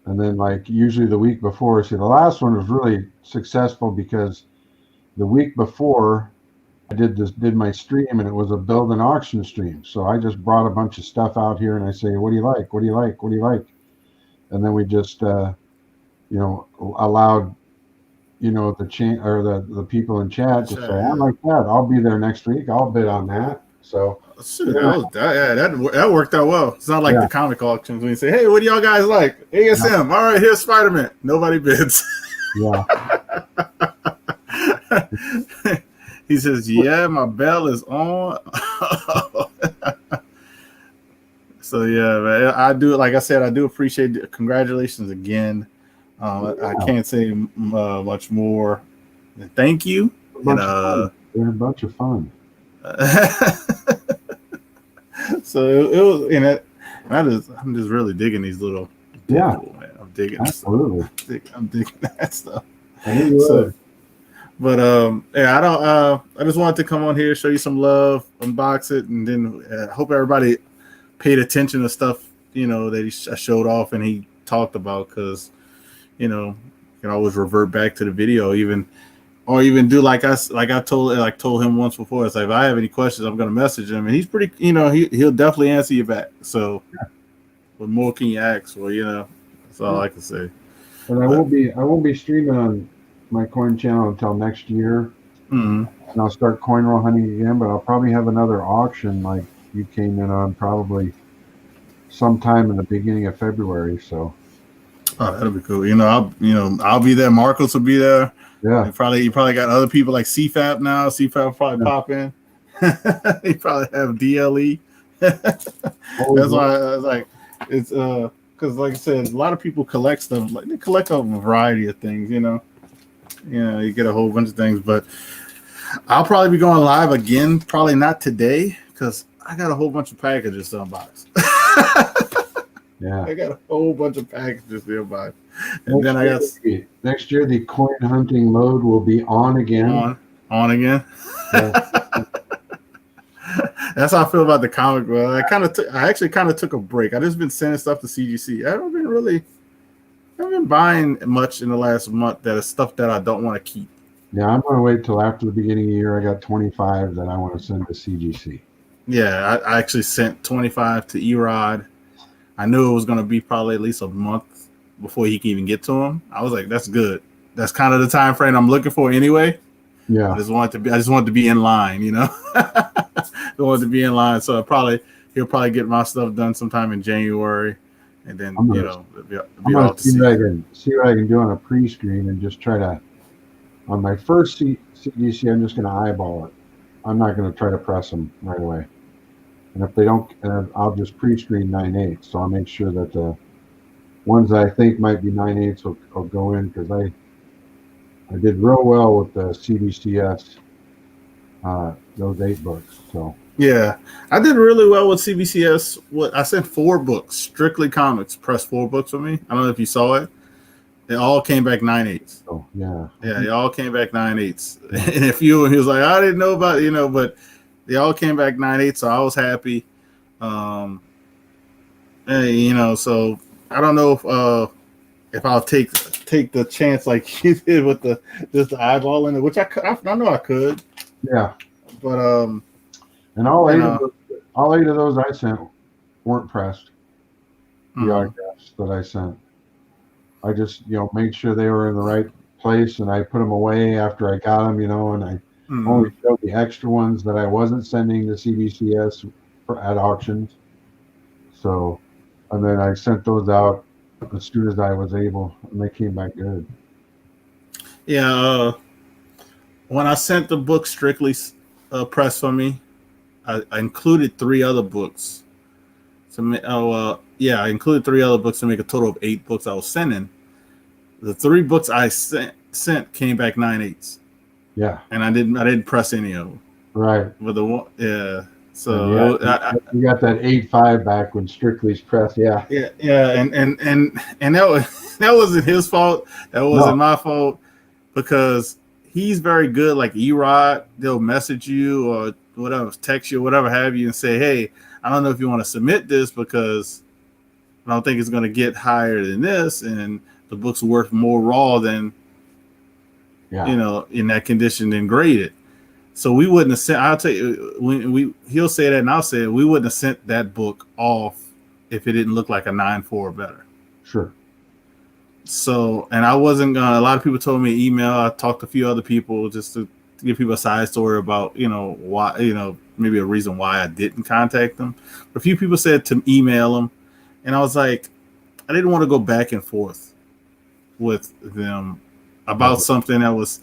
Speaker 2: and then like usually the week before. See, the last one was really successful because the week before I did my stream, and it was a build an auction stream. So I just brought a bunch of stuff out here, and I say, "What do you like? What do you like? What do you like?" And then we just allowed the people in chat to say, "I like that. I'll be there next week. I'll bid on that." So
Speaker 1: that worked out well. It's not like the comic auctions when you say, "Hey, what do y'all guys like?" ASM. All right, here's Spider-Man. Nobody bids.
Speaker 2: Yeah.
Speaker 1: He says, "Yeah, my bell is on." So yeah, man, I do. Like I said, I do appreciate it. Congratulations again. I can't say much more. Thank you.
Speaker 2: They're a bunch of fun.
Speaker 1: So it was, I'm just really digging these little Deadpool, man. I'm digging
Speaker 2: absolutely.
Speaker 1: I'm digging that stuff.
Speaker 2: So,
Speaker 1: But yeah, I don't. I just wanted to come on here, show you some love, unbox it, and then hope everybody paid attention to stuff that I showed off and he talked about, because you can always revert back to the video, even do like I told him once before. It's like, if I have any questions, I'm gonna message him, and he's pretty. He'll definitely answer you back. So, what more can you ask for? That's all I can say.
Speaker 2: But I won't be streaming on my coin channel until next year,
Speaker 1: and
Speaker 2: I'll start coin roll hunting again. But I'll probably have another auction like you came in on, probably sometime in the beginning of February. So,
Speaker 1: oh, that'll be cool. I'll be there. Marcos will be there.
Speaker 2: Yeah.
Speaker 1: You probably got other people like CFAP now. CFAP will probably pop in. You probably have DLE. That's why I was like, it's because like I said, a lot of people collect stuff. Like, they collect a variety of things. You get a whole bunch of things. But I'll probably be going live again. Probably not today, because I got a whole bunch of packages to unbox.
Speaker 2: Yeah,
Speaker 1: I got a whole bunch of packages to unbox. And then I got
Speaker 2: next year the coin hunting mode will be on again.
Speaker 1: On again. Yeah. That's how I feel about the comic book. I actually kind of took a break. I just been sending stuff to CGC. I haven't been buying much in the last month. That is stuff that I don't want to keep.
Speaker 2: Yeah, I'm going to wait till after the beginning of the year. I got 25 that I want to send to CGC.
Speaker 1: Yeah, I actually sent 25 to Erod. I knew it was going to be probably at least a month before he can even get to him. I was like, that's good. That's kind of the time frame I'm looking for anyway.
Speaker 2: Yeah.
Speaker 1: I just wanted to be in line, I wanted to be in line. So he'll probably get my stuff done sometime in January, and then
Speaker 2: I'm gonna see what I can do on a pre-screen, and just try to, on my first CDC, I'm just going to eyeball it. I'm not going to try to press them right away. And if they don't, I'll just pre-screen 9/8. So I'll make sure that the ones that I think might be 9/8 will go in, because I did real well with the CBCS, those 8 books. So
Speaker 1: yeah, I did really well with CBCS. I sent 4 books, strictly comics, pressed 4 books for me. I don't know if you saw it. They all came back 9/8.
Speaker 2: Oh yeah,
Speaker 1: they all came back 9/8. And he was like, I didn't know about but they all came back 9/8. So I was happy. So I don't know if I'll take the chance like you did with just the eyeball in it, which I know I could.
Speaker 2: Yeah,
Speaker 1: but
Speaker 2: and all 8 of those I sent weren't pressed. The autographs that I sent, I just made sure they were in the right place, and I put them away after I got them, and I only showed the extra ones that I wasn't sending to CBCS at auctions. So, and then I sent those out as soon as I was able, and they came back good.
Speaker 1: Yeah, when I sent the book strictly pressed for me, I included 3 other books. I included 3 other books to make a total of 8 books I was sending. The 3 books I sent came back 9/8.
Speaker 2: Yeah,
Speaker 1: and I didn't press any of them.
Speaker 2: Right.
Speaker 1: With the one, yeah. So
Speaker 2: you got that 8/5 back when Strictly's pressed. Yeah.
Speaker 1: Yeah, and that wasn't his fault. That wasn't my fault, because he's very good. Like Erod, they'll message you or whatever, text you, or whatever have you, and say, hey, I don't know if you want to submit this, because I don't think it's going to get higher than this, and the book's worth more raw than, in that condition than graded. So we wouldn't have sent. I'll tell you, he'll say that, and I'll say it. We wouldn't have sent that book off if it didn't look like a 9.4 or better.
Speaker 2: Sure.
Speaker 1: So, and I wasn't gonna. A lot of people told me email. I talked to a few other people just to give people a side story about why maybe a reason why I didn't contact them. But a few people said to email them, and I was like, I didn't want to go back and forth with them about something that was.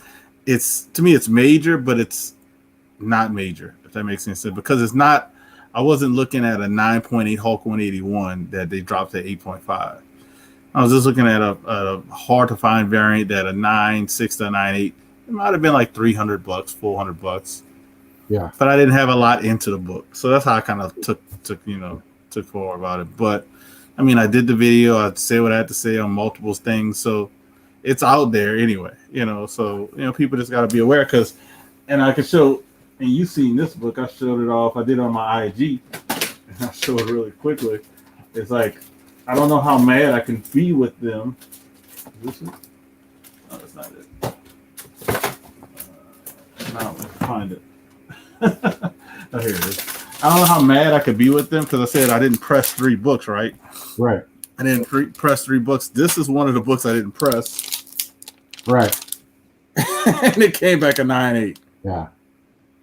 Speaker 1: To me it's major, but it's not major, if that makes any sense, because it's not. I wasn't looking at a 9.8 Hulk 181 that they dropped to 8.5. I was just looking at a hard to find variant that a 9.6 to 9.8. It might have been like $300, $400.
Speaker 2: Yeah.
Speaker 1: But I didn't have a lot into the book, so that's how I kind of took forward about it. But I mean, I did the video. I say what I had to say on multiple things. So it's out there anyway, so people just got to be aware. And I can show, and you seen this book, I showed it off, I did it on my IG, and I showed it really quickly. It's like, I don't know how mad I can be with them. Is this it? No, that's not it. Now find it. Oh, here it is. I don't know how mad I could be with them because I said I didn't press 3 books, right?
Speaker 2: Right.
Speaker 1: I didn't press 3 books. This is one of the books I didn't press.
Speaker 2: Right.
Speaker 1: And it came back a 9.8.
Speaker 2: Yeah.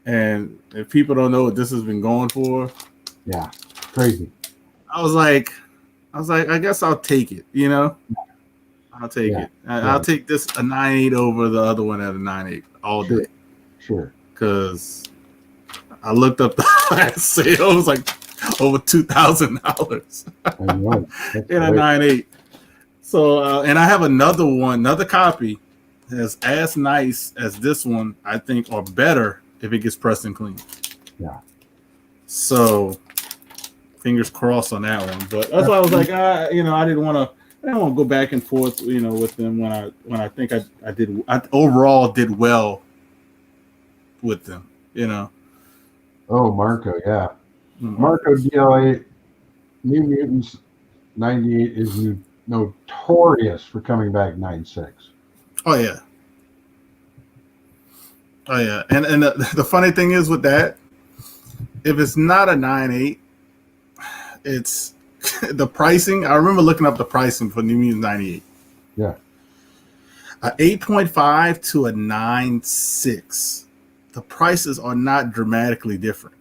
Speaker 1: And if people don't know what this has been going for,
Speaker 2: yeah, crazy.
Speaker 1: I was like, I guess I'll take it. I'll take it. I'll take this a 9.8 over the other one at a 9.8 all day.
Speaker 2: Sure.
Speaker 1: Because I looked up the last sale. It was like over $2,000 in a 9.8. So, and I have another copy that's as nice as this one, I think, or better if it gets pressed and clean.
Speaker 2: Yeah.
Speaker 1: So, fingers crossed on that one. But that's why I was like, I didn't want to go back and forth, with them when I think I overall did well with them,
Speaker 2: Oh, Marco, yeah.
Speaker 1: Mm-hmm.
Speaker 2: Marco DLA, New Mutants 98 is notorious for coming back 9.6.
Speaker 1: Oh yeah. And the funny thing is with that, if it's not a 9.8, it's the pricing. I remember looking up the pricing for New Mutants 98.
Speaker 2: Yeah.
Speaker 1: A 8.5 to a 9.6. The prices are not dramatically different.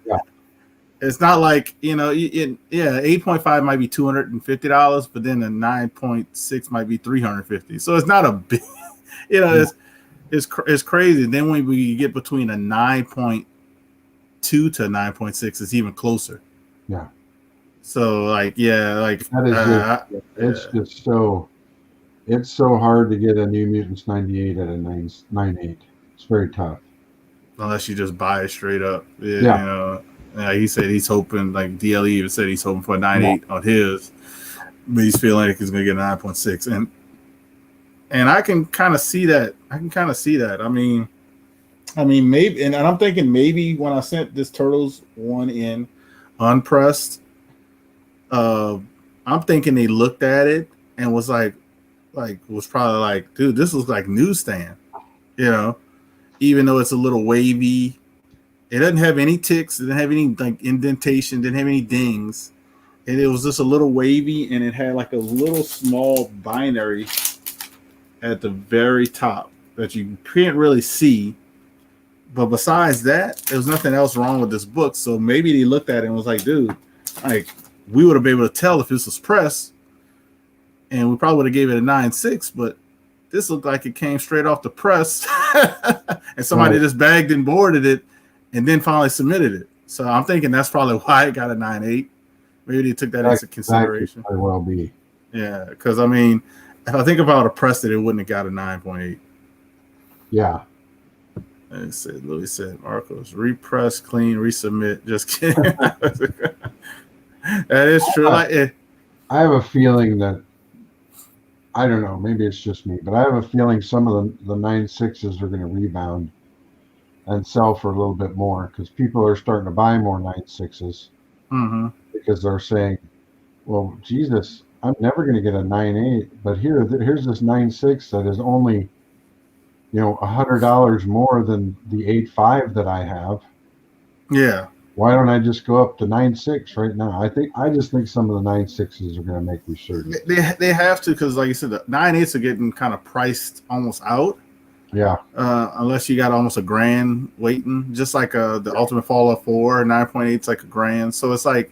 Speaker 2: Yeah.
Speaker 1: It's not like, 8.5 might be $250, but then a 9.6 might be $350. So it's not a big, it's crazy. Then when we get between a 9.2 to a 9.6, it's even closer.
Speaker 2: Yeah.
Speaker 1: So that
Speaker 2: is just so, it's so hard to get a New Mutants 98 at a 9.8. It's very tough.
Speaker 1: Unless you just buy it straight up. Yeah. He said he's hoping, like DLE even said he's hoping for a 9.8 on his, but he's feeling like he's going to get a 9.6. And I can kind of see that. I mean, maybe, and I'm thinking maybe when I sent this Turtles one in unpressed, I'm thinking they looked at it and was was probably like, dude, this looks like newsstand, even though it's a little wavy. It doesn't have any ticks. It didn't have any indentation. Didn't have any dings. And it was just a little wavy, and it had like a little small binary at the very top that you can't really see. But besides that, there was nothing else wrong with this book. So maybe they looked at it and was like, dude, we would have been able to tell if this was press, and we probably would have gave it a 9.6, but this looked like it came straight off the press and somebody just bagged and boarded it and then finally submitted it. So I'm thinking that's probably why it got a 9.8. Maybe they took that into consideration.
Speaker 2: That could well be.
Speaker 1: Yeah, because I mean, if I think about a press that it wouldn't have got a 9.8.
Speaker 2: Yeah.
Speaker 1: Louis said, Marcos, repress, clean, resubmit. Just kidding. That is true.
Speaker 2: I have a feeling that, I don't know, maybe it's just me, but I have a feeling some of the 9.6s are going to rebound and sell for a little bit more because people are starting to buy more 9.6s because they're saying, well, Jesus, I'm never going to get a 9.8, but here's this 9.6 that is only, $100 more than the 8.5 that I have. Yeah. Why don't I just go up to 9.6 right now? I just think some of the 9.6s are going to make resurgence.
Speaker 1: They have to, because like you said, the 9.8s are getting kind of priced almost out.
Speaker 2: Yeah.
Speaker 1: Unless you got almost $1,000 waiting, just like the Ultimate Fallout 4, 9.8 is like $1,000. So it's like,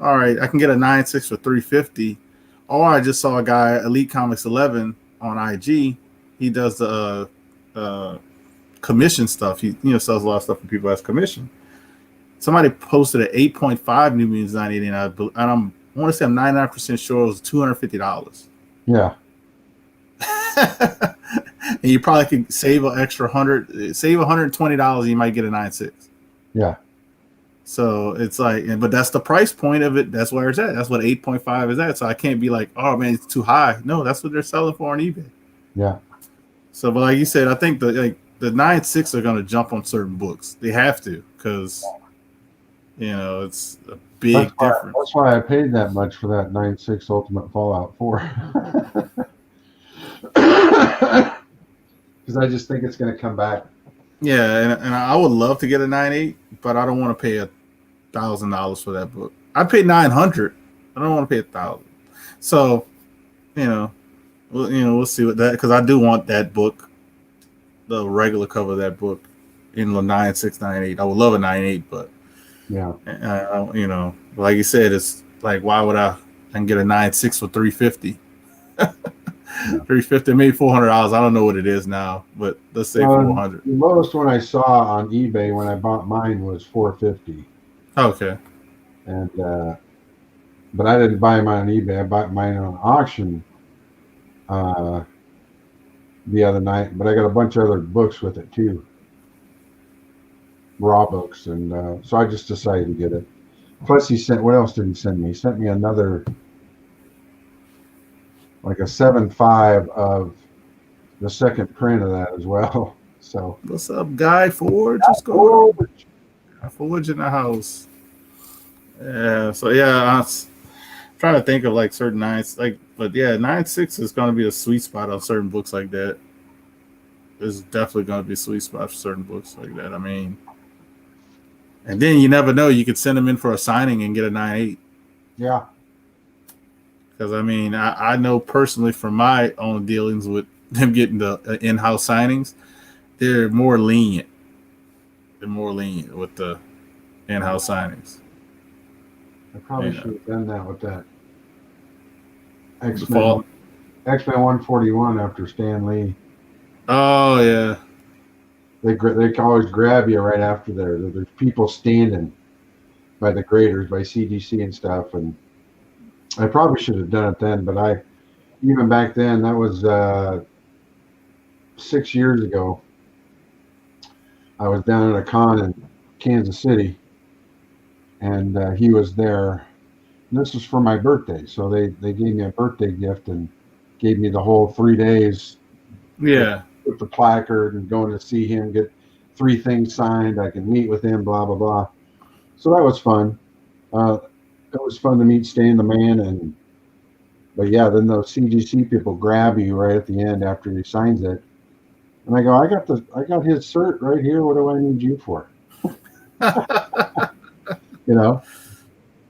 Speaker 1: all right, I can get a 9.6 for $350. Or I just saw a guy, Elite Comics 11 on IG. He does the commission stuff. He sells a lot of stuff for people as commission. Somebody posted an 8.5 New Mutants 98, and I want to say I'm 99% sure it was $250.
Speaker 2: Yeah.
Speaker 1: And you probably could save an extra $120. You might get a 9.6.
Speaker 2: Yeah.
Speaker 1: So it's like, but that's the price point of it. That's where it's at. That's what 8.5 is at. So I can't be like, oh man, it's too high. No, that's what they're selling for on eBay.
Speaker 2: Yeah.
Speaker 1: So, but like you said, I think the 9.6 are going to jump on certain books. They have to, because it's a big difference.
Speaker 2: That's why I paid that much for that 9.6 Ultimate Fallout 4. Because I just think it's going to come back.
Speaker 1: Yeah, and I would love to get a 9.8, but I don't want to pay $1,000 for that book. I paid $900. I don't want to pay $1,000. So, we'll see what that, because I do want that book, the regular cover of that book, in the 9.6, 9.8. I would love a 9.8, but
Speaker 2: yeah,
Speaker 1: like you said, it's like, why would I can get a 9.6 for $350? $350, maybe $400. I don't know what it is now, but let's say $400.
Speaker 2: The lowest one I saw on eBay when I bought mine was $450.
Speaker 1: Okay.
Speaker 2: And but I didn't buy mine on eBay. I bought mine on auction the other night. But I got a bunch of other books with it too, raw books, and so I just decided to get it. Plus, what else did he send me? He sent me another, like a 7.5 of the second print of that as well. So
Speaker 1: what's up, Guy Forge? What's going on? Forge in the house. Yeah. So I was trying to think of like certain nines, but 9.6 is going to be a sweet spot on certain books like that. There's definitely going to be a sweet spot for certain books like that. I mean, and then you never know. You could send them in for a signing and get a 9.8.
Speaker 2: Yeah.
Speaker 1: Because I mean, I know personally from my own dealings with them getting the in-house signings, they're more lenient. They're more lenient with the in-house signings.
Speaker 2: I probably should have done that with that X-Men 141 after Stan Lee.
Speaker 1: Oh yeah.
Speaker 2: They always grab you right after there. There's people standing by the graders, by CDC and stuff, and I probably should have done it then. But even back then, that was 6 years ago. I was down at a con in Kansas City, and he was there. And this was for my birthday, so they gave me a birthday gift and gave me the whole 3 days.
Speaker 1: Yeah.
Speaker 2: With the placard and going to see him, get 3 things signed. I can meet with him, blah blah blah. So that was fun. It was fun to meet Stan the Man, but yeah, then those CGC people grab you right at the end after he signs it, and I go, I got his cert right here. What do I need you for? And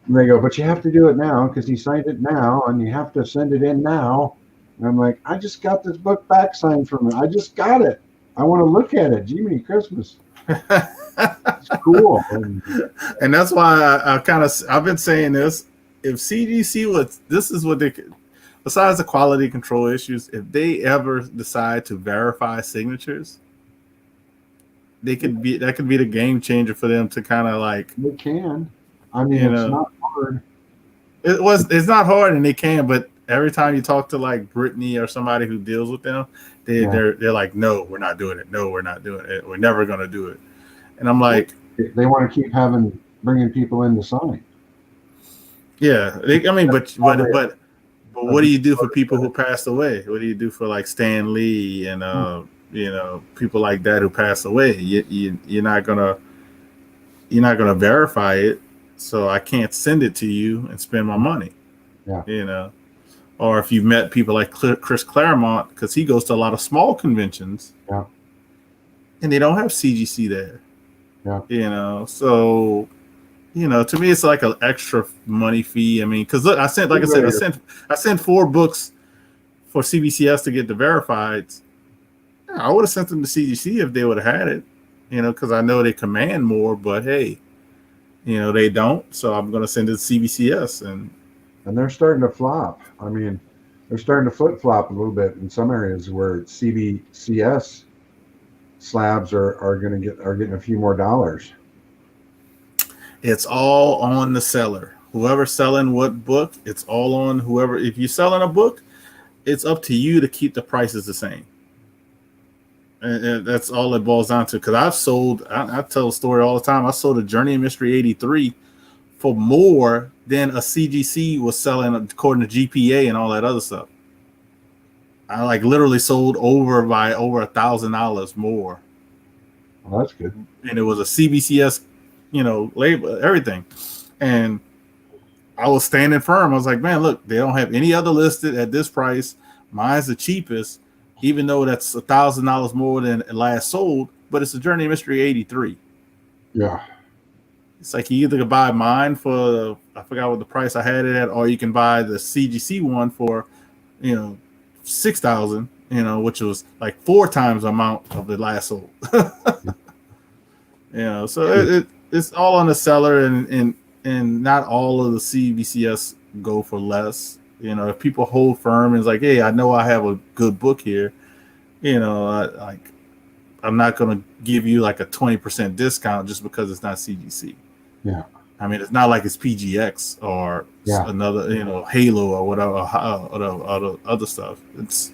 Speaker 2: they go, but you have to do it now because he signed it now, and you have to send it in now. And I'm like, I just got this book back signed from him. I just got it. I want to look at it. Jiminy Christmas. It's cool.
Speaker 1: And that's why I've been saying this. If CGC this is what they could, besides the quality control issues, if they ever decide to verify signatures, that could be the game changer for them to kind of like.
Speaker 2: They can. I mean, it's not hard.
Speaker 1: It's not hard, and they can, but every time you talk to like Brittany or somebody who deals with them, they're like, no, we're not doing it. No, we're not doing it. We're never going to do it. And I'm like,
Speaker 2: they want to keep bringing people in to sign.
Speaker 1: Yeah, but what do you do for people who passed away? What do you do for like Stan Lee and people like that who passed away? You're not gonna verify it, so I can't send it to you and spend my money.
Speaker 2: Yeah,
Speaker 1: Or if you've met people like Chris Claremont, because he goes to a lot of small conventions, and they don't have CGC there.
Speaker 2: Yeah,
Speaker 1: so. To me, it's like an extra money fee. I mean, because look, I sent 4 books for CBCS to get the verified. I would have sent them to CGC if they would have had it, because I know they command more, but hey, they don't. So I'm going to send it to CBCS. And
Speaker 2: they're starting to flop. I mean, they're starting to flip-flop a little bit in some areas where CBCS slabs are getting a few more dollars.
Speaker 1: It's all on the seller. Whoever's selling what book, it's all on whoever. If you're selling a book, it's up to you to keep the prices the same. And that's all it boils down to. Because I've sold, I tell a story all the time. I sold a Journey and Mystery 83 for more than a CGC was selling according to GPA and all that other stuff. I like literally sold over by over $1,000 more.
Speaker 2: Well, that's good.
Speaker 1: And it was a CBCS, label, everything. And I was standing firm. I was like, man, look, they don't have any other listed at this price. Mine's the cheapest, even though that's $1,000 more than it last sold, but it's a Journey Mystery 83.
Speaker 2: Yeah.
Speaker 1: It's like you either can buy mine for, I forgot what the price I had it at, or you can buy the CGC one for, $6,000, which was like 4 times the amount of the last sold. So it's all on the seller, and not all of the CBCS go for less. If people hold firm and it's like, hey, I know I have a good book here, I'm not going to give you like a 20% discount just because it's not CGC.
Speaker 2: Yeah.
Speaker 1: I mean, it's not like it's PGX or another, Halo or whatever, other stuff. It's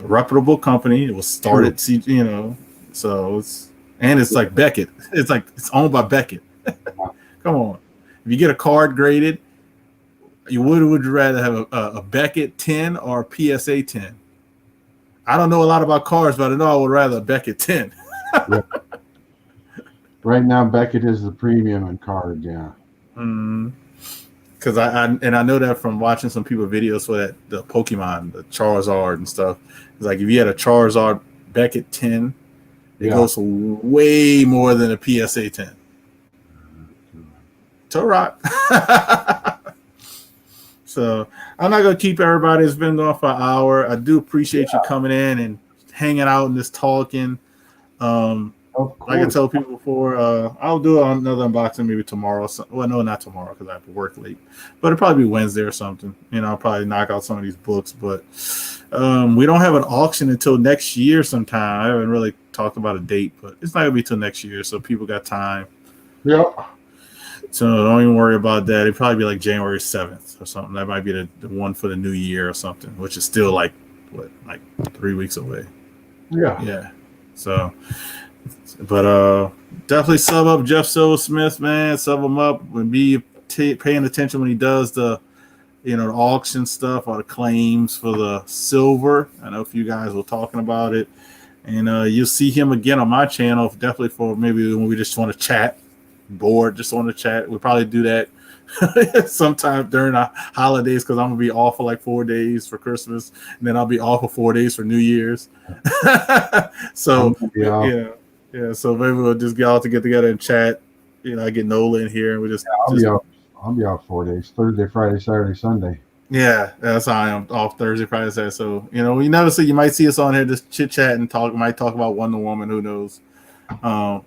Speaker 1: a reputable company. It was started, so it's like Beckett. It's owned by Beckett. Come on. If you get a card graded, would you rather have a Beckett 10 or a PSA 10? I don't know a lot about cards, but I know I would rather a Beckett 10.
Speaker 2: Yeah. Right now, Beckett is the premium in cards, yeah.
Speaker 1: Because I know that from watching some people videos for the Pokemon, the Charizard and stuff. It's like if you had a Charizard Beckett 10, it goes for way more than a PSA 10. Turok. So I'm not gonna keep everybody. It's been going for an hour. I do appreciate you coming in and hanging out and just talking. Like I tell people before, I'll do another unboxing maybe tomorrow. Well, no, not tomorrow because I have to work late. But it'll probably be Wednesday or something. I'll probably knock out some of these books. But we don't have an auction until next year sometime. I haven't really talked about a date, but it's not going to be till next year. So people got time.
Speaker 2: Yep.
Speaker 1: So don't even worry about that. It'll probably be like January 7th or something. That might be the one for the new year or something, which is still like 3 weeks away.
Speaker 2: Yeah.
Speaker 1: Yeah. So... But definitely sub up Jeff Silversmith, man. Sub him up and be paying attention when he does the auction stuff or the claims for the silver. I know a few guys were talking about it, and you'll see him again on my channel. Definitely for maybe when we just want to chat, just want to chat. We'll probably do that sometime during the holidays because I'm gonna be off for like 4 days for Christmas, and then I'll be off for 4 days for New Year's. So yeah, so maybe we'll just get all to get together and chat. I get Nola in here and we just.
Speaker 2: I'll be off 4 days: Thursday, Friday, Saturday, Sunday.
Speaker 1: Yeah, that's how I am off Thursday, Friday, Saturday. So you never see. You might see us on here just chit chat and talk. Might talk about Wonder Woman. Who knows? But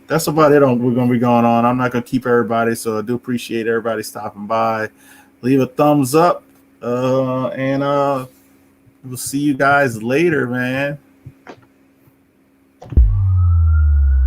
Speaker 1: that's about it. We're gonna be going on. I'm not gonna keep everybody, so I do appreciate everybody stopping by. Leave a thumbs up, and we'll see you guys later, man.